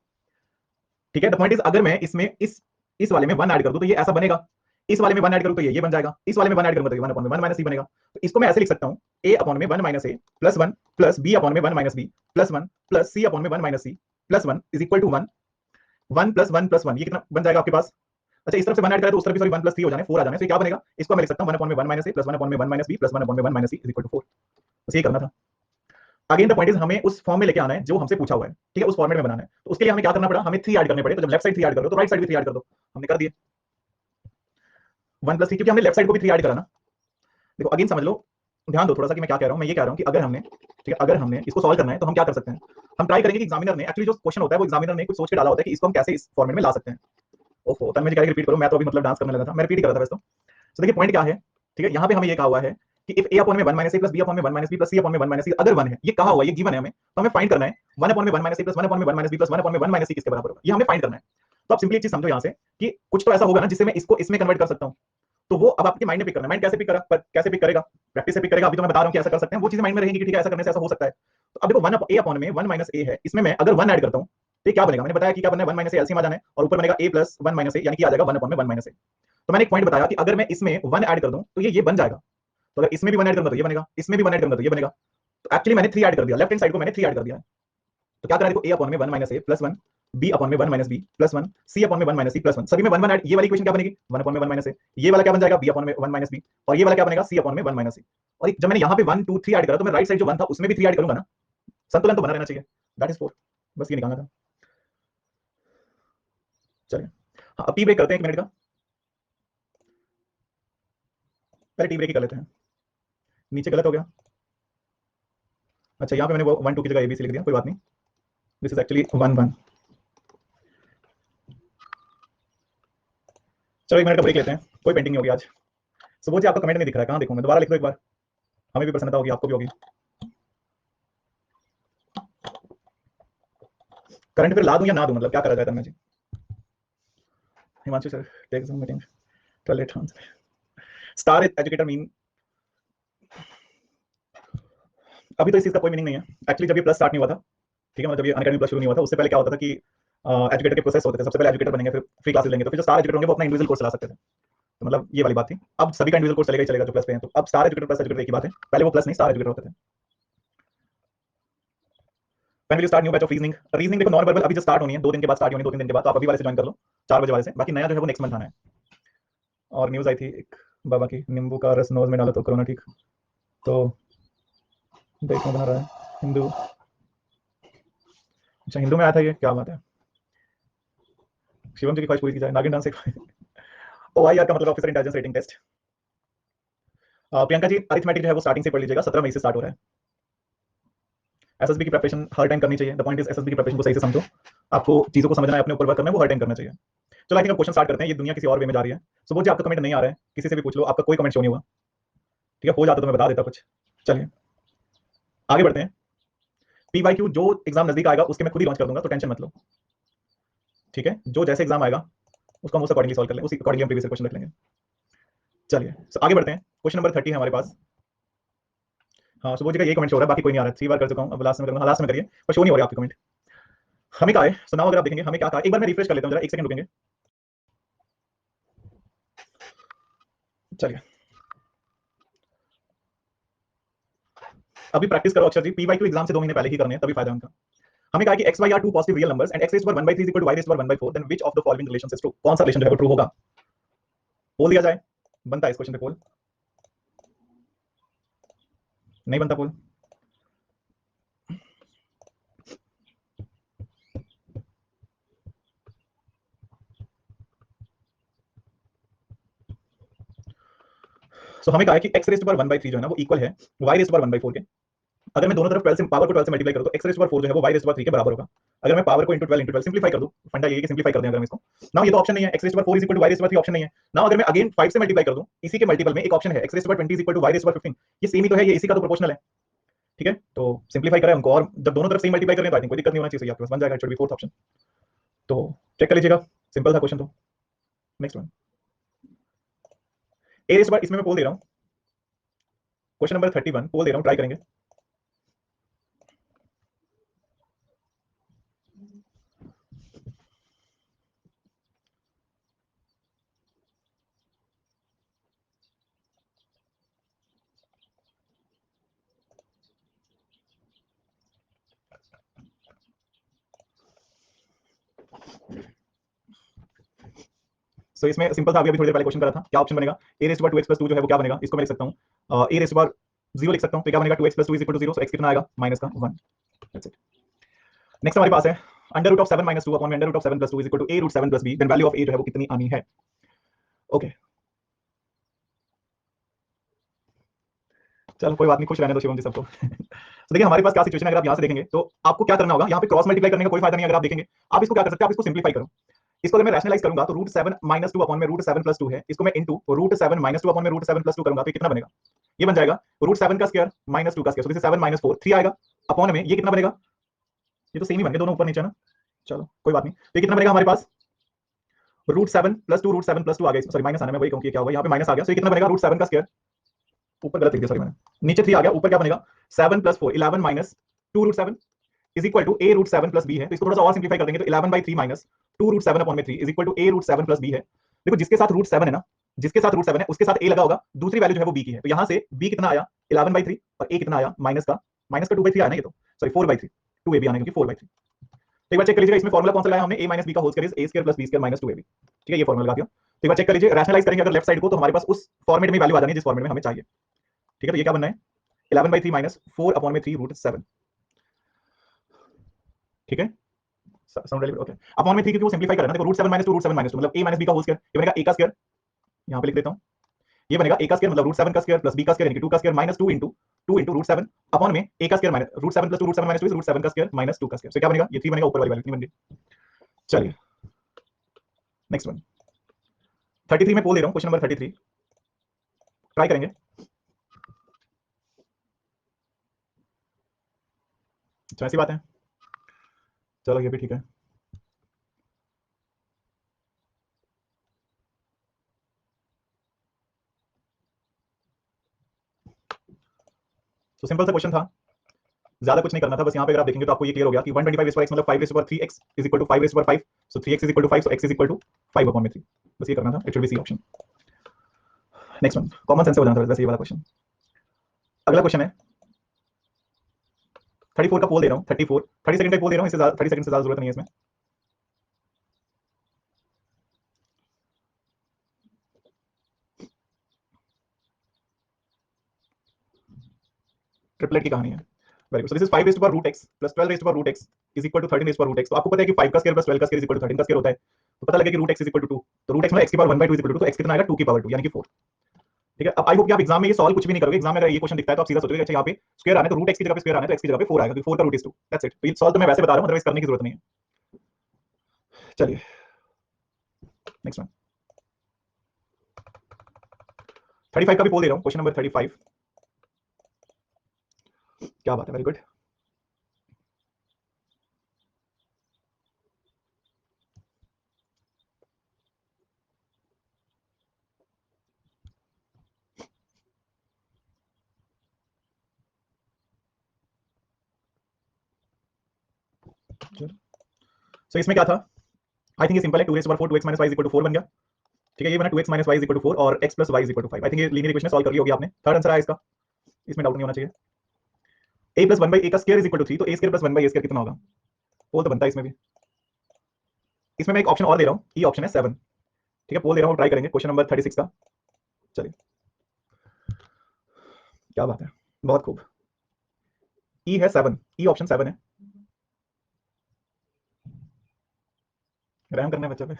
ठीक है, द पॉइंट इज अगर मैं इसमें इस वाले में 1 ऐड कर दूं तो ये ऐसा बनेगा, इस वाले में 1 ऐड करूं तो ये बन जाएगा, इस वाले में 1 ऐड करूंगा तो ये 1 अपॉन में 1 माइनस c बनेगा। तो इसको मैं ऐसे लिख सकता हूं a अपॉन में 1 minus a plus 1 plus b upon में 1 minus b plus 1 plus c upon में 1 minus c plus 1 is equal to 1 1 plus 1 plus 1, ये कितना बन जाएगा आपके पास। अच्छा इस तरफ से 1 ऐड करें तो उस तरफ भी सॉरी 1 प्लस 3 हो जाने 4 आ जाने, तो क्या बनेगा, इसको मैं लिख सकता हूं 1 अपॉन में 1 माइनस a प्लस 1 अपॉन में 1 माइनस b प्लस 1 अपॉन में 1 minus c is equal to 4। बस ये करना था। अगेन द पॉइंट इज हमें उस फॉर्म में लेके आना है जो हमसे पूछा हुआ है, ठीक है, उस फॉर्मेट में बनाना है। तो उसके लिए हमें क्या करना पड़ा, हमें 3 ऐड करने पड़े, तो जब लेफ्ट साइड 3 ऐड करो तो राइट साइड भी 3 ऐड कर दो, हमने कर दिए 1 प्लस 3, क्योंकि हमने लेफ्ट साइड को भी 3 ऐड करा ना। देखो अगेन समझ लो, ध्यान दो थोड़ा सा कि मैं क्या कह रहा हूं, मैं ये कह रहा हूं कि अगर हमने, ठीक है, अगर हमने इसको सॉल्व करना है तो हम क्या कर सकते हैं, हम ट्राई करेंगे कि एग्जामिनर ने एक्चुअली जो क्वेश्चन होता है वो एग्जामिनर ने कुछ सोच के डाला होता है कि इसको हम कैसे इस फॉर्मेट में ला सकते हैं। ओहो तब मैं क्या रिपीट करूं, मैं तो अभी मतलब डांस करने लगा था, मैं रिपीट कर रहा था वैसे तो देखिए पॉइंट क्या है, ठीक है, यहां पे हमें ये कहा हुआ है कि इफ a अपॉन में 1 minus a plus b upon में 1 minus b plus c upon में 1 माइनस c अगर 1 है, ये कहा हुआ है, ये गिवन है हमें, तो हमें फाइंड करना है 1 अपॉन में 1 माइनस a प्लस 1 अपॉन में 1 माइनस b प्लस 1 अपॉन में 1 माइनस c किसके बराबर होगा, ये हमें फाइंड करना है। तो आप सिंपली एक चीज समझो यहां से कि कुछ तो ऐसा होगा ना जिससे मैं इसको इसमें कन्वर्ट कर सकता हूं, तो वो अब आपके माइंड में पिक करना है। माइंड कैसे पिक करा, कैसे पिक करेगा, प्रैक्टिस से पिक करेगा। अभी तो मैं बता रहा हूं कि ऐसा कर सकते हैं, वो चीजें माइंड में रहेंगी कि ठीक है ऐसा करने से ऐसा हो सकता है। तो अब देखो 1 a अपॉन में 1 माइनस a है, इसमें मैं अगर 1 ऐड करता हूं तो ये क्या बनेगा, मैंने बताया कि क्या बनना है, 1 माइनस a एलसीएम आ जाना है और ऊपर बनेगा a प्लस 1 माइनस a, यानी कि आ जाएगा 1 अपॉन में 1 माइनस a। तो मैंने एक पॉइंट बताया कि अगर मैं इसमें 1 ऐड कर दूं तो ये बन जाएगा, तो अगर इसमें भी 1 ऐड करूंगा तो ये बनेगा, इसमें भी 1 ऐड करूंगा तो ये बनेगा। तो एक्चुअली मैंने 3 ऐड कर दिया, लेफ्ट हैंड साइड को मैंने 3 ऐड कर दिया है। तो क्या करा, देखो a अपॉन में 1 minus a plus 1 b upon में 1 minus b plus 1 c upon में 1 माइनस c प्लस 1, सभी में 1 1 ऐड, ये वाली इक्वेशन क्या बनेगी 1 अपॉन में 1 माइनस a, ये वाला क्या बन जाएगा b अपॉन में 1 माइनस b, और ये वाला क्या बनेगा c अपॉन में 1 माइनस c। और जब मैंने यहाँ पे 1 2 3 ऐड करा तो मैं राइट साइड जो 1 था उसमें भी 3 ऐड करूंगा ना, संतुलन तो बना रहना चाहिए, दैट इज 4, बस ये निकालना था। चलिए हाँ अब टी ब्रेक करते हैं 1 मिनट का, पहले टी ब्रेक ही कर लेते हैं। नीचे गलत हो गया, अच्छा यहाँ पे मैंने वो 1 2 की जगह abc लिख दिया, कोई बात नहीं, दिस इज एक्चुअली 1 1। चलो 1 मिनट का ब्रेक लेते हैं, कोई पेंटिंग नहीं होगी आज। सुबह जी आपका कमेंट नहीं दिख रहा है, कहाँ देखूं मैं, दोबारा लिख दो एक बार, हमें भी प्रसन्नता होगी आपको भी होगी। करंट फिर ला दूं या ना दूं, मतलब क्या करा जाए Tanmay ji. Himanshu sir take some meeting toilet star educator mean, अभी तो इस चीज का कोई मीनिंग नहीं है एक्चुअली। जब ये प्लस स्टार्ट नहीं हुआ था, ठीक है, मतलब जब ये अनअकैडमी प्लस शुरू नहीं हुआ था, उससे पहले क्या होता था कि एजुकेटर के प्रोसेस होते थे, सबसे पहले एजुकेटर बनेंगे फिर फ्री क्लासेस लेंगे, तो फिर जो स्टार एजुकेटर होंगे वो अपना इंडिविजुअल कोर्स चला सकते थे, तो मतलब ये वाली बात थी। अब सभी का इंडिविजुअल कोर्स चलेगा ही चलेगा जो प्लस पे हैं, तो अब स्टार एजुकेटर प्लस एजुकेटर एक ही बात है, पहले वो प्लस नहीं स्टार एजुकेटर होते थे। When will you start new batch of reasoning? Reasoning देखो नॉन वर्बल अभी जो स्टार्ट होनी है 2 दिन के बाद स्टार्ट होनी है, 2-3 दिन के बाद, तो आप अभी वाले से ज्वाइन कर लो 4 बजे वाले से। बाकी नया जो है वो नेक्स्ट मंथ आना है। और न्यूज आई थी एक बाबा की, नींबू का रस नोज में डाला तो कोरोना ठीक। तो देखो बना रहा है हिंदू। अच्छा हिंदू में आया था ये, क्या बात है। शिवम जी की ख्वाहिश पूरी की जाए, नागिन डांस से। ओ आई आर का मतलब officer intelligence rating test. Priyanka ji arithmetic जो है वो स्टार्टिंग से पढ़ लीजिएगा, 17 मई से स्टार्ट हो रहा है। एसएसबी की प्रिपरेशन हर टाइम करनी चाहिए। द पॉइंट इज एसएसबी की प्रिपरेशन को सही से समझो, आपको चीजों को समझना है, अपने ऊपर वर्क करना है, वो हर टाइम करना चाहिए। चलो आई थिंक अब क्वेश्चन स्टार्ट करते हैं। ये दुनिया किसी और वे में जा रही है। सुबोध जी आपका कमेंट नहीं आ रहा है, किसी से भी पूछ लो, आपका कोई कमेंट शो नहीं हुआ। ठीक है, हो जाता तो मैं बता देता कुछ। चलिए आगे बढ़ते हैं। पीवाईक्यू जो एग्जाम नजदीक आएगा उसके मैं खुद ही लॉन्च कर दूंगा, तो टेंशन मत लो। ठीक है, जो जैसे एग्जाम आएगा उसको हम उस अकॉर्डिंगली सॉल्व कर लेंगे, उसी अकॉर्डिंगली हम प्रीवियस क्वेश्चन रख लेंगे। चलिए आगे बढ़ते हैं। क्वेश्चन नंबर 30 है हमारे पास। हाँ सुबोध जी का ये कमेंट शो हो रहा है, बाकी कोई नहीं आ रहा है। 3 बार कर चुका हूं, अब लास्ट में करूंगा। लास्ट में करिए, पर शो नहीं हो रहा आपकी कमेंट। हमें क्या है सुनाओ, अगर आप देखेंगे हमें क्या कहा, एक बार मैं रिफ्रेश कर लेता हूं जरा, 1 सेकंड रुकेंगे। चलिए अभी प्रैक्टिस करो अक्षर जी, पीवाईक्यू एग्जाम से 2 महीने पहले ही करने हैं, तभी फायदा है उनका। हमें कहा कि x y are two positive real numbers and x raised to power 1/3 is equal to y raised to power 1/4, then which of the following relations is true? कौन सा रिलेशन जो है वो ट्रू होगा? पोल दिया जाए, बनता है इस क्वेश्चन पे पोल? नहीं बनता पोल। सो हमें कहा है कि x रेज़ टू पावर 1/3 जो है ना वो इक्वल है y रेज़ टू पावर 1/4 के। अगर मैं दोनों तरफ 12 से पावर को 12 से मल्टीप्लाई कर दूं तो x रेज़ टू पावर 4 जो है वो y रेज़ टू पावर 3 के बराबर होगा। अगर मैं पावर को इनटू 12 सिंपलीफाई कर दूं, फंडा ये है कि सिंपलीफाई कर दें अगर हम इसको। नाउ ये तो ऑप्शन नहीं है, x raise to power 4 is equal to y raise to power 3 option नहीं है। नाउ अगर मैं अगेन 5 से मल्टीप्लाई कर दूं, इसी के मल्टीपल में एक ऑप्शन है x raise to power 20 is equal to y raise to power 15। ये सेम ही तो है, ये इसी का तो प्रोपोर्शनल है। ठीक है, तो सिंपलीफाई करें उनको, और जब दोनों तरफ सेम मल्टीप्लाई करें तो आई थिंक कोई दिक्कत नहीं होना चाहिए, आपके पास बन जाएगा। It should be fourth option. तो चेक कर लीजिएगा, सिंपल था क्वेश्चन। तो next one, a raise to power, इसमें मैं पोल दे रहा हूं। क्वेश्चन नंबर 31 पोल दे रहा हूं, ट्राई करेंगे। सो इसमें सिंपल था, अभी थोड़ी देर पहले क्वेश्चन करा था। क्या ऑप्शन बनेगा? ए रेज़ टू पावर 2x + 2 जो है वो क्या बनेगा, इसको मैं लिख सकता हूं ए रेज़ टू पावर 0 लिख सकता हूं, तो क्या बनेगा 2x + 2 = 0। सो x कितना आएगा, माइनस का 1। That's it. नेक्स्ट हमारे पास है √7 - 2 upon √7 + 2 = a√7 + b, then value of a जो है वो कितनी आनी है? ओके चलो कोई बात नहीं, खुश रहने दो शिवम जी सबको। तो देखिए हमारे पास क्या सिचुएशन है, अगर आप यहां से देखेंगे तो आपको क्या करना होगा, यहां पे क्रॉस मल्टीप्लाई करने का कोई फायदा नहीं है। अगर आप देखेंगे आप इसको क्या कर सकते हैं, आप इसको सिंपलीफाई करो। इसको अगर मैं रैशनलाइज करूंगा तो √7 - 2 अपॉन में √7 + 2 है, इसको मैं इनटू √7 - 2 अपॉन में √7 + 2 करूंगा तो ये कितना बनेगा? ये बन जाएगा √7 का स्क्वायर - 2 का स्क्वायर, सो दिस इज 7 - 4 3 आएगा अपॉन में ये कितना बनेगा? ये तो सेम ही बन गए दोनों ऊपर नीचे ना, चलो कोई बात नहीं। तो ये कितना बनेगा हमारे पास? √7 + 2 √7 + 2 आ गया, सॉरी माइनस आना, मैं वही कहूं कि क्या होगा, यहाँ पे माइनस आ गया। तो ये कितना बनेगा? √7 का स्क्वायर, ऊपर गलत लिख दिया सॉरी मैंने, नीचे 3 आ गया, ऊपर क्या बनेगा? 7 + 4 11 - 2 √7 is equal to a√7 + b है। तो इसको थोड़ा सा और सिंपलीफाई कर देंगे तो 11/3 माइनस 2 √7 अपॉन में 3 is equal to a√7 + b है। देखो जिसके साथ √7 है ना, जिसके साथ √7 है उसके साथ a लगा होगा, दूसरी वैल्यू जो है वो b की है। तो यहां से b कितना आया? 11/3 और a कितना आया? माइनस का 2/3 आया ना, ये तो सॉरी 4/3 2ab आने क्योंकि 4/3। तो एक बार चेक कर लीजिएगा, इसमें फॉर्मूला कौन सा लगाया हमने? a - b का whole square is a² + b² - 2ab। ठीक है, ये फॉर्मूला लगा दिया। तो एक बार चेक कर लीजिए, रैशनलाइज करेंगे अगर लेफ्ट साइड को तो हमारे पास उस फॉर्मेट में वैल्यू आ जानी है जिस फॉर्मेट में हमें चाहिए। ठीक है, तो ये क्या बनना है? 11/3 माइनस 4 अपॉन में 3 √7। ठीक है, साउंड रिलेटेड ओके। अपॉन में 3 क्योंकि वो सिंपलीफाई कर रहा है ना, देखो √7 - 2 √7 - 2 मतलब a - b का होल स्क्वायर, ये बनेगा a का स्क्वायर, यहां पे लिख देता हूं। ये बनेगा a का स्क्वायर मतलब √7 का स्क्वायर प्लस b का स्क्वायर यानी कि 2 का स्क्वायर माइनस 2 * √7 अपॉन में a का स्क्वायर माइनस √7 + 2 √7 - 2 इज √7 का स्क्वायर माइनस 2 का स्क्वायर। सो क्या बनेगा? ये 3 बनेगा, ऊपर वाली वैल्यू 3 बन गई। चलिए नेक्स्ट वन, 33 में पोल दे रहा हूं, क्वेश्चन नंबर 33 ट्राई करेंगे। अच्छा ऐसी बात है, चलो ये भी ठीक है। तो सिंपल सा क्वेश्चन था, ज्यादा कुछ नहीं करना था, बस यहाँ पे अगर आप देखेंगे तो आपको ये क्लियर हो गया कि 125 मतलब 5 is equal to 5 so 3x is equal to 5 so x is equal to 5 upon में 3। बस ये करना था, it should be C option. Next one, common sense से हो जाना था वैसे ये वाला क्वेश्चन। अगला क्वेश्चन है 34 का पोल दे रहा हूँ, 34 30 सेकंड का पोल दे रहा हूँ, इससे 30 सेकंड से ज्यादा जरूरत नहीं है इसमें। ट्रिपलेट की कहानी है। Very good. So this is 5 raise to power root x plus 12 raise to power root x is equal to 13 raise to power root x। तो आपको पता है कि 5 का स्क्वायर प्लस 12 का स्क्वायर इज इक्वल टू 13 का स्क्वायर होता है, तो पता लगे कि root x is equal to 2। तो रूट x में x की पावर 1/2 इज इक्वल टू 2, तो x कितना आएगा 2 की पावर 2 यानी कि 4। ठीक है। अब आई होप कि आप एग्जाम में ये सॉल्व कुछ भी नहीं करोगे, एग्जाम में अगर ये क्वेश्चन दिखता है तो आप सीधा सोचोगे अच्छा यहाँ पे स्क्वायर आना है तो रूट x की जगह पे स्क्वायर आना है तो x की जगह पे 4 आएगा, क्योंकि 4 का रूट इज 2। That's it. तो ये सॉल्व तो मैं वैसे बता रहा हूं, अदरवाइज करने की जरूरत नहीं है। चलिए नेक्स्ट वन। 35 का भी पोल दे रहा हूं, क्वेश्चन नंबर 35। क्या बात है, वेरी गुड। सो इसमें क्या था, आई थिंक ये सिंपल है, 2 raise to power 4 2x minus y is equal to 4 बन गया। ठीक है, ये बना 2x minus y is equal to 4 और x plus y is equal to 5। I think ये लीनियर इक्वेशन सॉल्व कर ली होगी आपने। थर्ड आंसर आया इसका, इसमें डाउट नहीं होना चाहिए। a प्लस 1/a का स्क्वायर इज इक्वल टू 3, तो a square plus 1/a square कितना होगा, पोल तो बनता है इसमें भी। इसमें मैं एक ऑप्शन और दे रहा हूं, ई ऑप्शन है 7। ठीक है, पोल दे रहा हूं, ट्राई करेंगे क्वेश्चन नंबर 36 का। चलिए, क्या बात है, बहुत खूब। ई है 7, ई ऑप्शन 7 है। रैम करना है बच्चा पे।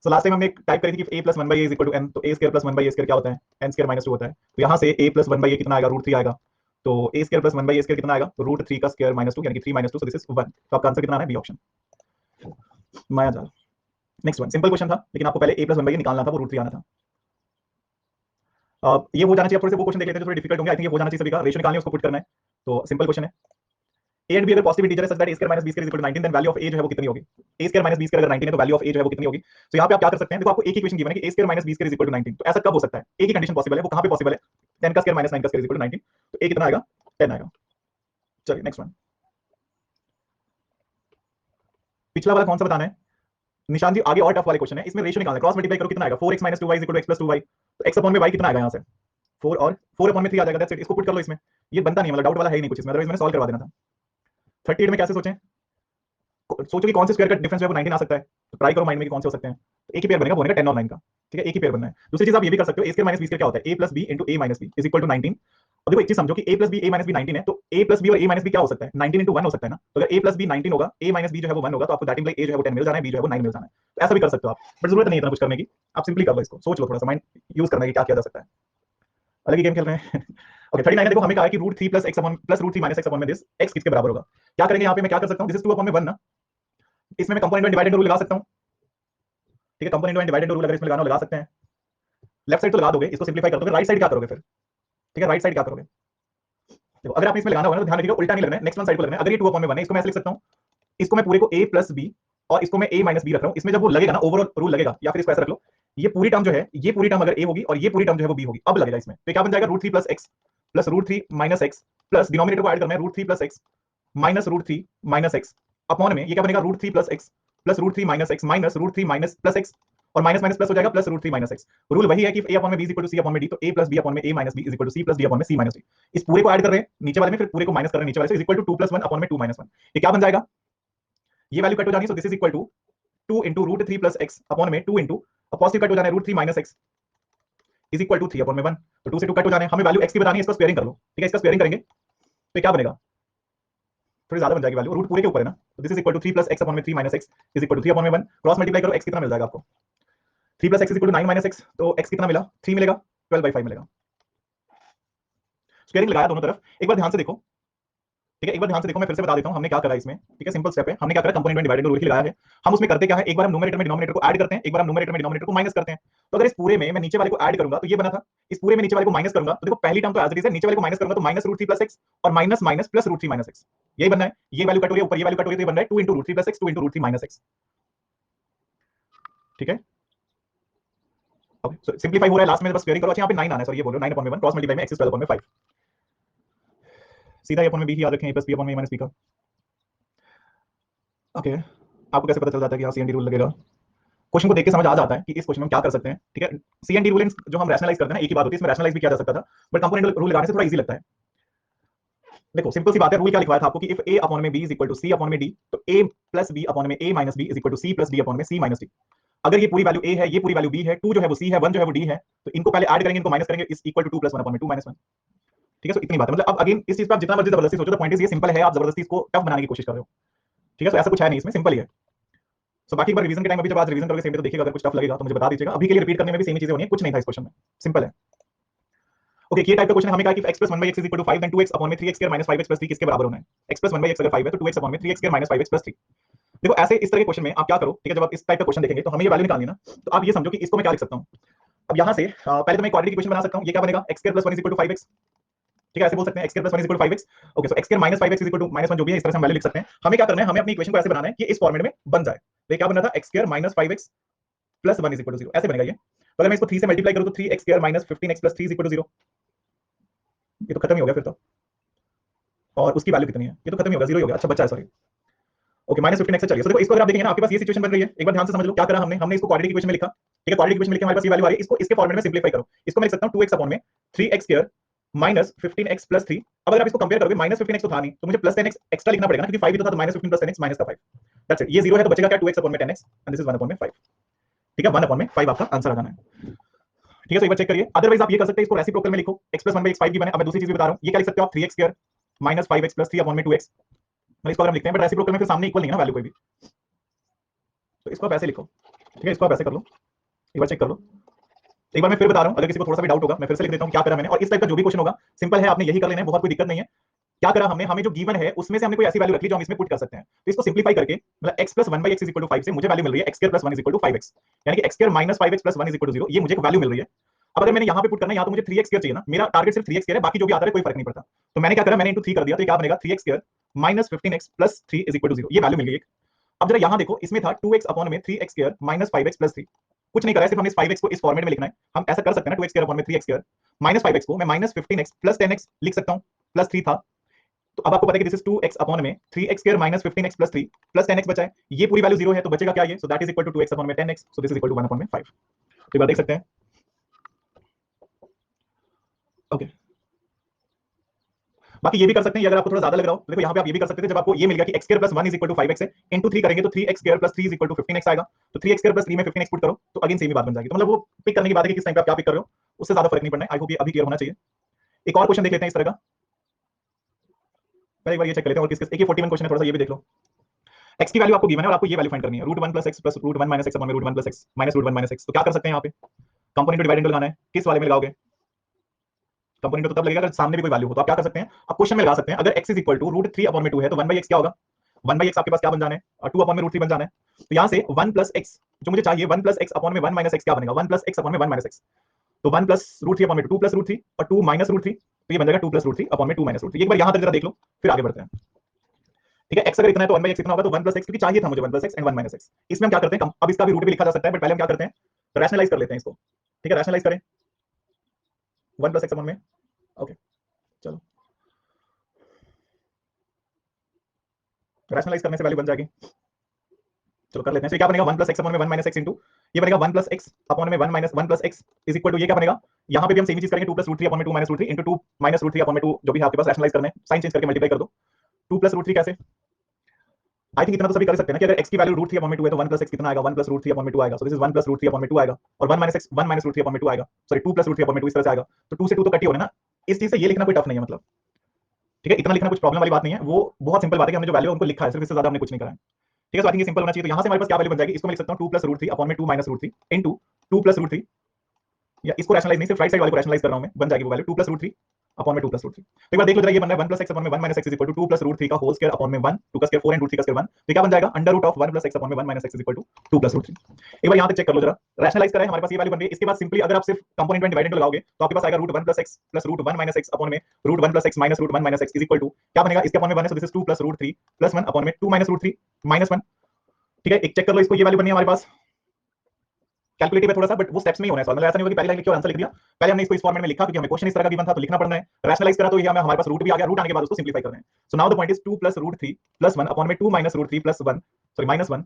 सो लास्ट टाइम हमने टाइप करी थी कि a plus 1/a is equal to n, तो a square plus 1/a square क्या होता है, n स्क्वायर माइनस 2 होता है। तो यहां से a प्लस 1/a कितना आएगा, रूट 3 आएगा। तो a square plus 1/a square कितना आएगा, रूट 3 का स्क्वायर माइनस 2 यानी कि 3 माइनस 2, सो दिस इज 1। तो आपका आंसर कितना आना है, बी ऑप्शन, माया जाल। नेक्स्ट वन, सिंपल क्वेश्चन था, लेकिन आपको पहले a प्लस 1/a निकालना था, वो रूट 3 आना था। ये हो जाना चाहिए। थोड़े से वो क्वेश्चन देख लेते हैं जो थोड़े डिफिकल्ट होंगे। आई थिंक ये हो जाना चाहिए सभी का। रेशियो निकालनी है, उसको पुट करना है। तो सिंपल क्वेश्चन है, a एंड b अगर पॉजिटिव इंटीजर है such that a square minus b square is equal to 19, then value of a जो है वो कितनी होगी, a square minus b square अगर 19 है तो वैल्यू ऑफ a जो है वो कितनी होगी। तो यहाँ पे आप क्या कर सकते हैं, देखो आपको एक ही इक्वेशन गिवन है कि a square minus b square is equal to 19। तो ऐसा कब हो सकता है, एक ही कंडीशन पॉसिबल है, वो कहां पे पॉसिबल है, 10 का स्क्वायर माइनस 9 का स्क्वायर इज इक्वल टू 19। तो a कितना आएगा, 10 आएगा। चलिए नेक्स्ट वन। पिछला वाला कौन सा बताना है निशान जी, आगे और टफ वाले क्वेश्चन है। इसमें रेशियो निकालना है, क्रॉस मल्टीप्लाई करो कितना आएगा, 4x minus 2y is equal to x plus 2y। तो x अपॉन में y कितना आएगा, यहाँ से 4 और 4 अपॉन में 3 आ जाएगा। That's it. इसको पुट कर लो इसमें। ये बनता नहीं है, मतलब डाउट वाला है ही नहीं कुछ इसमें, अदरवाइज मैंने सॉल्व करवा देना था। 38 में कैसे सोचें, सोचो कि कौन से स्क्वायर का डिफरेंस है वो 19 आ सकता है, तो ट्राई करो माइंड में कि कौन से हो सकते हैं। तो एक ही पेयर बनेगा, वो बनेगा 10 और 9 का। ठीक है, एक ही पेयर बनना है। दूसरी चीज आप ये भी कर सकते हो, a square minus b square क्या होता है, a plus b into a minus b is equal to 19। अब देखो एक चीज समझो कि a plus b a minus b 19 है, तो a प्लस b और a माइनस b क्या हो सकता है, 19 इंटू 1 हो सकता है ना। तो अगर a प्लस b 19 होगा, a माइनस b जो है वो 1 होगा, तो आपको दैट इंप्लाई a जो है वो 10 मिल जाना है, b जो है वो 9 मिल जाना है। तो ऐसा भी कर सकते हो आप, बट जरूरत नहीं है इतना कुछ करने की। आप सिंपली कर लो इसको, सोच लो थोड़ा सा, माइंड यूज करने की क्या किया जा सकता है। अलग ही गेम खेल रहे हैं। ओके 39 है, देखो हमें कहा है कि root 3 plus x upon plus root 3 minus x upon में दिस x किसके बराबर होगा। क्या करेंगे यहाँ पे, मैं क्या कर सकता हूँ, दिस इज 2 अपॉन में 1 ना, इसमें मैं कंपोनेंट में डिवाइड एंड रूल लगा सकता हूँ। ठीक है, कंपोनेंट में डिवाइड एंड रूल अगर इसमें लगाना लगा सकते हैं। लेफ्ट साइड तो लगा दोगे, इसको सिंपलीफाई कर दोगे, राइट साइड क्या करोगे फिर। ठीक है, राइट साइड क्या करोगे, देखो अगर आप इसमें लगाना होगा ना तो ध्यान रखिएगा उल्टा नहीं लगना है, नेक्स्ट वन साइड को लगना है। अगर ये 2 अपॉन में 1 है, इसको मैं ऐसे लिख सकता हूँ, इसको मैं पूरे को a प्लस b और इसको मैं a माइनस b रख रहा हूँ। इसमें जब वो लगेगा ना, ओवरऑल रूल लगेगा, या फिर इसको ऐसा रख लो, ये पूरी टर्म जो है, ये पूरी टर्म अगर a होगी और ये पूरी टर्म जो है वो b होगी, अब लगेगा इसमें। तो क्या बन जाएगा, root 3 plus x plus root 3 minus x plus denominator को ऐड करना है, root 3 plus x minus root 3 minus x upon में ये क्या बनेगा, root 3 plus x plus root 3 minus x minus root 3 minus plus x, और माइनस माइनस प्लस हो जाएगा, plus root 3 minus x। Rule वही है कि a अपॉन में b is equal to c upon में d, तो a प्लस b अपॉन में a minus b is equal to c plus d upon में c माइनस d। इस पूरे को ऐड कर रहे हैं नीचे वाले में, फिर पूरे को माइनस कर रहे हैं नीचे वाले से, is equal to 2 plus 1 upon में 2 माइनस 1। ये क्या बन जाएगा, ये वैल्यू कट हो जानी है, so this is equal to 2 into root 3 plus x upon में 2 इंटू पॉजिटिव कट हो जाना है, root 3 minus x is equal to 3 upon में 1। तो 2 से 2 कट हो जाने, हमें वैल्यू x की बतानी है, इसका स्क्वायरिंग कर लो। ठीक है, इसका स्क्वायरिंग करेंगे तो क्या बनेगा, थोड़ी ज्यादा बन जाएगी वैल्यू, रूट पूरे के ऊपर है ना। तो this is equal to 3 plus x upon में 3 minus x is equal to 3 upon में 1। क्रॉस मल्टीप्लाई करो, x कितना मिल जाएगा आपको, 3 plus x is equal to 9 minus x, तो x कितना मिला, 3 मिलेगा, 12/5 मिलेगा। स्क्वायरिंग लगाया दोनों तरफ। एक बार ध्यान से देखो, ठीक है, एक बार ध्यान से देखो, मैं फिर से बता देता हूं हमने क्या करा इसमें। ठीक है, सिंपल स्टेप है, हमने क्या करा, कंपोनेंट में डिवाइड एंड रूल लगाया है। हम उसमें करते क्या है, एक बार हम न्यूमरेटर में डिनोमिनेटर को ऐड करते हैं, एक बार हम न्यूमरेटर में डिनोमिनेटर को माइनस करते हैं। तो अगर इस पूरे में मैं नीचे वाले को ऐड करूंगा तो ये बना था, इस पूरे में नीचे वाले को माइनस करूंगा तो देखो पहली टर्म तो एज इट इज है, नीचे वाले को माइनस करूंगा तो माइनस रूट 3 प्लस x और minus minus plus root 3 minus x, यही बनना है। ये वैल्यू कट हो रही है ऊपर, ये वैल्यू कट हो रही है, तो ये बन रहा है 2 into root 3 plus x 2 into root 3 minus x। ठीक है, ओके, सो सिंपलीफाई हो रहा है, लास्ट में बस स्क्वायरिंग करो। अच्छा यहाँ पे 9 आना है, सॉरी ये बोल रहे हो 9 अपॉन में 1, क्रॉस मल्टीप्लाई में x इज 12 अपॉन में 5, सीधा अपॉन में b ही याद रखें, प्लस b अपॉन में माइनस b का। ओके, आपको कैसे पता चल जाता है कि यहाँ सी एन डी रूल लगेगा, क्वेश्चन को देख के समझ आ जाता है कि इस क्वेश्चन में हम क्या कर सकते हैं। ठीक है, सी एन डी रूल जो हम रैशनलाइज करते हैं ना, एक ही बात होती है, इसमें रैशनलाइज भी किया जा सकता था, बट कंपोनेंट रूल लगाने से थोड़ा इजी लगता है। देखो सिंपल सी बात है, रूल क्या लिखवाया था आपको कि इफ a अपॉन में b is equal to c upon में d, तो a प्लस b अपॉन में a minus b is equal to c plus d upon में c माइनस d। अगर ये पूरी वैल्यू a है, ये पूरी वैल्यू b है, 2 जो है वो c है, 1 जो है वो d है, तो इनको पहले ऐड करेंगे, इनको माइनस करेंगे, is equal to 2 plus 1 upon में 2 माइनस 1। ठीक है, सो इतनी बात है। मतलब अब अगेन इस चीज पे आप जितना मर्जी जबरदस्ती सोचो, तो पॉइंट इज ये सिंपल है, आप जबरदस्ती इसको टफ बनाने की कोशिश कर रहे हो। ठीक है, सो ऐसा कुछ है नहीं, इसमें सिंपल ही है। सो बाकी एक बार रिवीजन के टाइम, अभी जब आज रिवीजन करोगे सेम डे, तो देखिएगा, अगर कुछ टफ लगेगा तो मुझे बता दीजिएगा। अभी के लिए रिपीट करने में भी सेम ही चीजें होनी है, कुछ नहीं था इस क्वेश्चन में, सिंपल है। ओके, ये टाइप का क्वेश्चन हमें कहा कि x + 1/x = 5 then 2x upon में 3x स्क्वायर - 5x + 3 किसके बराबर होना है? x + 1/x अगर 5 है तो 2x अपॉन में 3x स्क्वायर - 5x + 3। देखो ऐसे इस तरह के क्वेश्चन में आप क्या करो, ठीक है, जब आप इस टाइप का क्वेश्चन देखेंगे तो हमें ये वैल्यू निकालनी है ना, तो आप ये समझो कि इसको मैं क्या लिख सकता हूं। अब यहां से पहले तो मैं क्वाड्रेटिक इक्वेशन बना सकता हूं। ये क्या बनेगा? x² + 1 = 5x। ठीक है, ऐसे बोल सकते हैं x² + 1 = 5x। ओके, सो x² - 5x = -1 जो भी है, इस तरह से हम वैल्यू लिख सकते हैं। हमें क्या करना है, हमें अपनी इक्वेशन को ऐसे बनाना है कि इस फॉर्मेट में बन जाए। तो ये क्या बना था? x² - 5x + 1 = 0, ऐसे बनेगा ये। तो अगर मैं इसको 3 से मल्टीप्लाई करूं तो 3x² - 15x + 3 = 0। ये तो खत्म ही हो गया फिर तो। और उसकी वैल्यू कितनी है? ये तो खत्म ही होगा, 0 ही हो गया। अच्छा बच्चा है, सॉरी। ओके, -15x से चलिए। तो देखो इसको अगर आप देखेंगे ना, आपके पास ये सिचुएशन बन रही है। एक बार ध्यान से समझ लो क्या करा हमने। हमने इसको क्वाड्रेटिक इक्वेशन में लिखा। ठीक है, क्वाड्रेटिक इक्वेशन में लिख के हमारे पास ये वैल्यू आ रही है। इसको इसके फॉर्मेट में सिंपलीफाई करो। इसको मैं लिख सकता हूं 2x अपॉन में 3x² - 15x + 3। अब अगर आप इसको कंपेयर करोगे, -15x तो था नहीं, तो मुझे +10x एक्स्ट्रा लिखना पड़ेगा ना, क्योंकि 5 ही तो था, तो -15 + 10x - का 5। That's it. ये 0 है तो बचेगा क्या? 2x अपॉन में 10x and this is 1 upon में 5। ठीक है, 1 अपॉन में 5 आपका आंसर आ जाना है। ठीक है, तो एक बार चेक करिए। अदरवाइज आप ये कर सकते हैं, इसको रेसिप्रोकल में लिखो। x + 1/x 5 की बने। अब मैं दूसरी चीज भी बता रहा हूं, ये क्या लिख सकते हो आप? 3x² - 5x + 3 अपॉन में 2x। मतलब इसको अगर हम लिखते हैं, बट रेसिप्रोकल में फिर सामने इक्वल नहीं है ना वैल्यू कोई भी, तो इसको आप ऐसे लिखो। ठीक है, इसको आप ऐसे कर लो, एक बार चेक कर लो। एक बार मैं फिर बता रहा हूं, अगर किसी को थोड़ा सा भी डाउट होगा, मैं फिर से लिख देता हूं क्या करा मैंने। और इस टाइप का जो भी क्वेश्चन होगा, सिंपल है, आपने यही कर लेना है, बहुत कोई दिक्कत नहीं है। क्या करा हमने, हमें जो गिवन है उसमें से हमने कोई ऐसी वैल्यू रख ली जो हम इसमें पुट कर सकते हैं। तो इसको सिंपलीफाई करके, मतलब x + 1/x = 5 से मुझे वैल्यू मिल रही है x² + 1 = 5x, यानी कि x² - 5x + 1 = 0। ये मुझे वैल्यू मिल रही है। अब अगर मैंने यहां पे पुट करना है, यहां तो मुझे 3x² चाहिए ना, मेरा टारगेट सिर्फ 3x² है, बाकी जो भी आता है कोई फर्क नहीं पड़ता। तो मैंने क्या करा, मैंने इनटू 3 कर दिया, तो ये क्या बनेगा? 3x² - 15x + 3 = 0। ये वैल्यू मिल गई एक। अब जरा यहां देखो, इसमें था 2x अपॉन में 3x² - 5x + 3। कुछ नहीं करा है, सिर्फ हमें इस 5x को इस फॉर्मेट में लिखना है। हम ऐसा कर सकते हैं ना, 2x² अपॉन में 3x² - 5x को मैं -15x + 10x लिख सकता हूं, प्लस 3 था। तो अब आपको पता है कि दिस इज 2x अपॉन में 3x² - 15x + 3 प्लस 10x बचा है। ये पूरी वैल्यू 0 है, तो बचेगा क्या ये? So that is equal to 2x upon में 10x, so this is equal to 1 upon में 5। तो ये बात देख सकते हैं। ओके, बाकी ये भी कर सकते हैं, अगर आपको थोड़ा ज्यादा लग रहा हो। देखो यहाँ पे आप ये भी कर सकते थे, जब आपको ये मिल गया कि x² + 1 = 5x है, इनटू 3 करेंगे तो 3x² + 3 = 15x आएगा। तो 3x² + 3 में 15x पुट करो, तो अगेन सेम ही बात बन जाएगी। तो मतलब वो पिक करने की बात है कि किस टाइम पे आप क्या पिक कर रहे हो, उससे ज्यादा फर्क नहीं पड़ना है। आई होप ये अभी क्लियर होना चाहिए। एक और क्वेश्चन देख लेते हैं इस तरह का। पहले एक बार ये चेक कर लेते हैं, और किस एक 41 क्वेश्चन है, थोड़ा सा ये भी देख लो। x की वैल्यू आपको गिवन है और आपको ये वैल्यू फाइंड करनी है, √1 + x + √1 - x अपॉन में √1 + x -√1 - x। तो क्या कर सकते हैं यहाँ पे? कंपोनेंट डिवाइड इंटू लगाना है। किस वाले में लगाओगे? कंपोनेंट तो तब लगेगा अगर सामने भी कोई वैल्यू हो। तो आप क्या कर सकते हैं, आप क्वेश्चन में लगा सकते हैं। अगर x = √3 अपॉन में 2 है, तो 1/x क्या होगा? 1/x आपके पास क्या बन जाना है? 2 अपॉन में √3 बन जाना है। तो यहां से 1 + x जो मुझे चाहिए, 1 + x अपॉन में 1 - x क्या बनेगा? 1 + x अपॉन में 1 - x। तो 1 + √3 अपॉन में 2 + √3 और 2 - √3, तो ये बन जाएगा 2 + √3 अपॉन में 2 - √3। एक बार यहां तक जरा देख लो, फिर आगे बढ़ते हैं। ठीक है, x अगर इतना है तो 1/x इतना होगा, तो 1 + x, क्योंकि चाहिए था मुझे 1 + x एंड 1 - x। इसमें हम क्या करते हैं, अब इसका भी रूट भी लिखा जा सकता है, बट पहले हम क्या करते हैं, रैशनलाइज कर लेते हैं इसको। ठीक है, रैशनलाइज करें 1 + x अपॉन में। ओके, चलो रैशनलाइज करने से वैल्यू बन जाएगी। चलो कर लेते हैं। तो क्या बनेगा? 1 + x अपॉन में 1 - x इंटू ये बनेगा 1 + x अपॉन में 1 + x इज इक्वल टू ये क्या बनेगा? यहाँ पे भी हम सेम चीज करेंगे, 2 + √3 अपॉन में 2 - √3 इंटू 2 - √3 अपॉन में 2, जो भी है आपके पास रैशनलाइज करना है, साइन चेंज करके मल्टीप्लाई कर दो। 2 + √3 कैसे? आई थिंक इतना तो सभी कर सकते हैं ना, कि अगर x की वैल्यू √3 अपॉन में 2 है, तो 1 + x कितना आएगा? 1 + √3 अपॉन में 2 आएगा। सो दिस इज 1 + √3 अपॉन में 2 आएगा, और 1 - x 1 - √3 अपॉन में 2 आएगा। सॉरी, 2 + √3 अपॉन में 2 इस तरह से आएगा। तो 2 से 2 तो कट ही हो रहे हैं ना। इस चीज से ये लिखना कोई टफ नहीं है, मतलब ठीक है, इतना लिखना कुछ प्रॉब्लम वाली बात नहीं है। वो बहुत सिंपल बात है कि हमने जो वैल्यू उनको लिखा है, सिर्फ इससे ज्यादा हमने कुछ नहीं करा है। ठीक है, सो आई थिंक ये सिंपल होना चाहिए। तो यहाँ से हमारे पास क्या वैल्यू बन जाएगी, इसको मैं लिख सकता हूँ 2 + √3 अपॉन में 2 - √3 इंटू 2 + √3, या इसको रैशनलाइज नहीं, सिर्फ राइट साइड वाले को रैशनलाइज कर रहा हूं मैं, बन जाएगी वो वैल्यू 2 + √3 अपॉन में 2 + √3। तो एक बार देख लो जरा, ये बन रहा है 1 + x अपॉन में 1 - x इज इक्वल टू 2 + √3 का होल स्क्वायर अपॉन में 1, 2 का स्क्वायर 4 एंड √3 का स्क्वायर 1। तो क्या बन जाएगा? Under root of 1 + x upon में 1 - x इज इक्वल टू 2 + √3। एक बार यहां तक चेक कर लो जरा, रैशनलाइज करें, हमारे पास ये वैल्यू बन रही है। इसके बाद सिंपली अगर आप सिर्फ कंपोनेंट में डिवाइडेड लगाओगे, तो आपके पास आएगा √1 + x + √1 - x अपॉन में √1 + x - √1 - x is equal to क्या बनेगा? इसके अपॉन में 1 है, सो दिस इज 2 + √3 + 1 अपॉन में 2 - √3 -1। ठीक है, एक चेक कर लो इसको, ये वैल्यू बनी है हमारे पास। कैलकुलेटिव है थोड़ा सा, बट वो स्टेप्स में ही होना है। मतलब ऐसा नहीं होगा कि पहले लाइन लिखी और आंसर लिख दिया। पहले हमने इसको इस फॉर्मेट में लिखा, क्योंकि हमें क्वेश्चन इस तरह का गिवन था, तो लिखना पड़ना है। रैशनलाइज करा तो ये हमें हमारे पास रूट भी आ गया, रूट आने के बाद उसको सिंप्लीफाई करना है। So now the point is 2 + √3 + 1 upon में 2 - √3 + 1, सॉरी -1।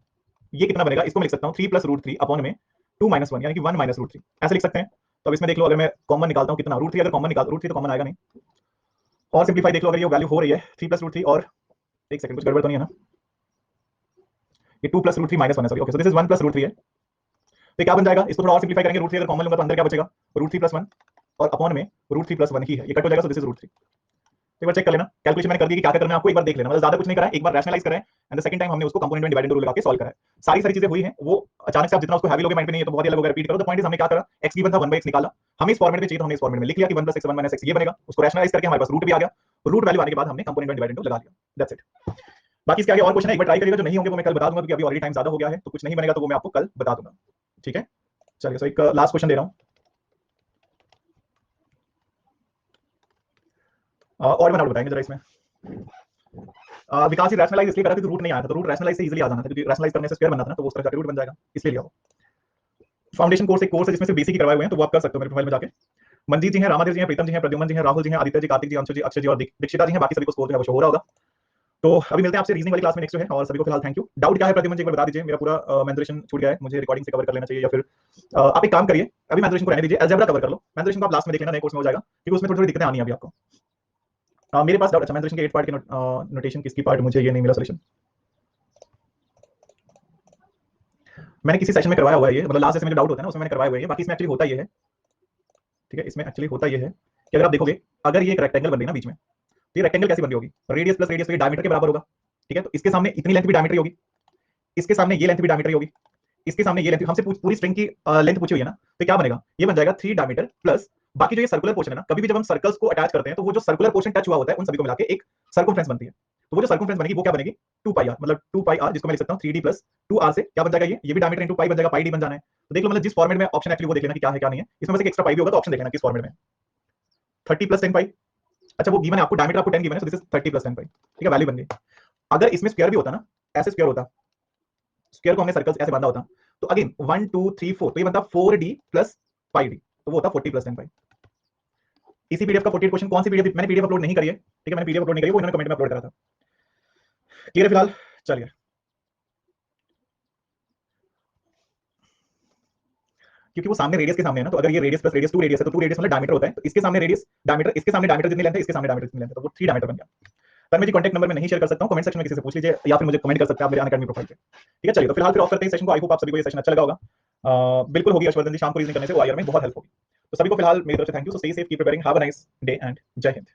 ये कितना बनेगा? इसको मैं लिख सकता हूं 3 + √3 अपॉन में 2 - 1, यानी कि 1 - √3, ऐसे लिख सकते हैं। तो अब इसमें देख लो, अगर मैं कॉमन निकालता हूं कितना, √3 अगर कॉमन निकाल, √3 तो कॉमन आएगा नहीं, और सिंप्लीफाई देख लो, अगर ये वैल्यू हो रही है 3 + √3 और एक सेकंड कुछ गड़बड़ तो नहीं है ना, ये 2 + √3 -1 है, sorry, okay, so this is 1 + √3 है। तो क्या बन जाएगा, इसको थोड़ा और सिंप्लीफाई करेंगे, √3 अगर कॉमन लूंगा तो अंदर क्या बचेगा, √3 + 1 और अपॉन में √3 + 1 ही है, ये कट हो जाएगा, सो दिस इज √3। एक बार चेक कर लेना, कैलकुलेशन मैंने कर दी कि क्या क्या करना है आपको, एक बार देख लेना, मतलब ज्यादा कुछ नहीं करा है, एक बार रैशनलाइज करें एंड द सेकंड टाइम हमने उसको कंपोनेंट में डिवाइड इनटू रूल लगा के सॉल्व करा है। सारी चीजें हुई हैं, वो अचानक से आप जितना उसको हैवी लोगे माइंड पे नहीं है तो बहुत ही अलग होगा, रिपीट करो। द पॉइंट इज हमने क्या करा, x गिवन था 1/x निकाला, हमें इस फॉर्मेट में चाहिए तो हमने इस फॉर्मेट में लिख लिया कि 1 + x 1 - x ये बनेगा, उसको रैशनलाइज करके हमारे पास रूट भी आ गया, रूट वैल्यू आने के बाद हमने कंपोनेंट में डिवाइड इनटू लगा दिया, दैट्स इट। बाकी इसके आगे और क्वेश्चन है, एक बार ट्राई करिएगा, जो नहीं होंगे वो मैं कल बता दूंगा क्योंकि अभी ऑलरेडी टाइम ज्यादा हो गया है, तो कुछ नहीं बनेगा तो वो मैं आपको कल बता दूंगा, ठीक है। चलिए, सो एक लास्ट क्वेश्चन दे रहा हूं, और मैं डाउट बताएंगे जरा इसमें। विकास ही रैशनलाइज इसलिए करा क्योंकि रूट नहीं आया था, तो रूट रैशनलाइज से इजीली आ जाना था, क्योंकि रैशनलाइज करने से स्क्वायर बनना था ना, तो वो उस तरह का रूट बन जाएगा, इसलिए लिया वो। फाउंडेशन कोर्स एक कोर्स है जिसमें से बेसिक ही करवाए हुए हैं, तो वो आप कर सकते हो मेरे प्रोफाइल में जाके। मनजीत जी हैं, रामादेव जी हैं, प्रीतम जी हैं, प्रद्युमन जी हैं, राहुल जी हैं, आदित्य जी, कार्तिक जी, अंशु जी, अक्षय जी और दीक्षिता जी हैं, बाकी सभी को स्कोर जो है वो शो हो रहा होगा। तो अभी मिलते हैं आपसे रीजनिंग वाली क्लास में नेक्स्ट जो है, और सभी को फिलहाल थैंक यू। डाउट क्या है प्रद्युमन जी एक बार बता दीजिए, मेरा पूरा मेंटरेशन छूट गया है, मुझे रिकॉर्डिंग से कवर कर लेना चाहिए, या फिर आप एक काम करिए, अभी मेंटरेशन को रहने दीजिए, अलजेब्रा कवर कर लो, मेंटरेशन को आप लास्ट में देख लेना, नए कोर्स में हो जाएगा, क्योंकि उसमें थोड़ी थोड़ी दिक्कतें आनी है अभी आपको। मेरे पास डाउट, अच्छा मेंटरेशन के 8 पार्ट के नोटेशन किसकी पार्ट, मुझे ये नहीं मिला सोल्यूशन, मैंने किसी सेशन में करवाया हुआ है ये, मतलब लास्ट जैसे मुझे डाउट होता है ना, उसमें मैंने करवाया हुआ है ये। बाकी इसमें एक्चुअली होता ये है, ठीक है, इसमें एक्चुअली होता ये है कि अगर आप देखोगे, अगर ये एक रेक्टेंगल बन रही है ना बीच में, तो ये रेक्टेंगल कैसी बन रही होगी, रेडियस प्लस रेडियस, तो ये डायमीटर के बराबर होगा, ठीक है। तो इसके सामने इतनी लेंथ भी डायमीटर होगी, इसके सामने ये लेंथ भी डायमीटर होगी, इसके सामने ये लेंथ, हमसे पूरी स्ट्रिंग की लेंथ पूछी हुई है ना, तो क्या बनेगा, ये बन जाएगा 3 डायमीटर प्लस बाकी जो ये सर्कुलर पोर्शन है ना, कभी भी जब हम सर्कल्स को अटैच करते हैं तो वो जो सर्कुलर पोर्शन टच हुआ होता है उन सभी को मिला के एक सर्कमफ्रेंस बनती है, तो वो जो सर्कमफ्रेंस बनेगी वो क्या बनेगी, 2πr, मतलब 2πr, जिसको मैं लिख सकता हूं 3d प्लस 2r से क्या बन जाएगा, ये भी डायमीटर इनटू पाई बन जाएगा, पाई डी बन जाना है। तो देख लो, मतलब जिस फॉर्मेट में ऑप्शन एक्चुअली वो देख लेना कि क्या है क्या नहीं है, इसमें बस एक एक्स्ट्रा पाई भी होगा तो ऑप्शन देख लेना किस फॉर्मेट में, 30 + 10 पाई। अच्छा वो गिवन है आपको, डायमीटर आपको 10 गिवन है, सो दिस इज 30 + 10 पाई, ठीक है, वैल्यू बन गई। अगर इसमें स्क्वायर भी होता ना, ऐसे स्क्वायर होता, स्क्वायर को हमने सर्कल्स ऐसे बांधा होता, तो अगेन 1 2 3 4, तो ये बनता 4d प्लस पाई डी, तो वो होता 40 + 10 पाई। इसी पीडीएफ का 48 क्वेश्चन, कौन सी पीडीएफ, मैंने पीडीएफ अपलोड नहीं करी है, ठीक है, मैंने पीडीएफ अपलोड नहीं करी, वो इन्होंने कमेंट में अपलोड करा था, क्लियर है फिलहाल। चलिए, क्योंकि वो सामने रेडियस के सामने है ना, तो अगर ये रेडियस प्लस रेडियस 2 रेडियस है, तो 2 रेडियस मतलब डायमीटर होता है, तो इसके सामने रेडियस डायमीटर, इसके सामने डायमीटर जितनी लेंथ है, इसके सामने डायमीटर जितनी लेंथ है, तो वो 3 डायमीटर बन गया। सर मुझे कॉन्टैक्ट नंबर में नहीं शेयर कर सकता हूं, कमेंट सेक्शन में किसी से पूछ लीजिए, या फिर मुझे कमेंट कर सकते हैं आप मेरे अनअकैडमी प्रोफाइल पे, ठीक है। चलिए, तो फिलहाल फिर ऑफ करते हैं सेशन को, आई होप आप सभी को ये सेशन अच्छा लगा होगा, बिल्कुल होगी हर्षवर्धन जी, शाम को रीजनिंग करने से वो आईआर में बहुत हेल्प होगी। तो सभी को फिलहाल मेरी तरफ से thank you, so stay safe, keep preparing, have a nice day and जय हिंद।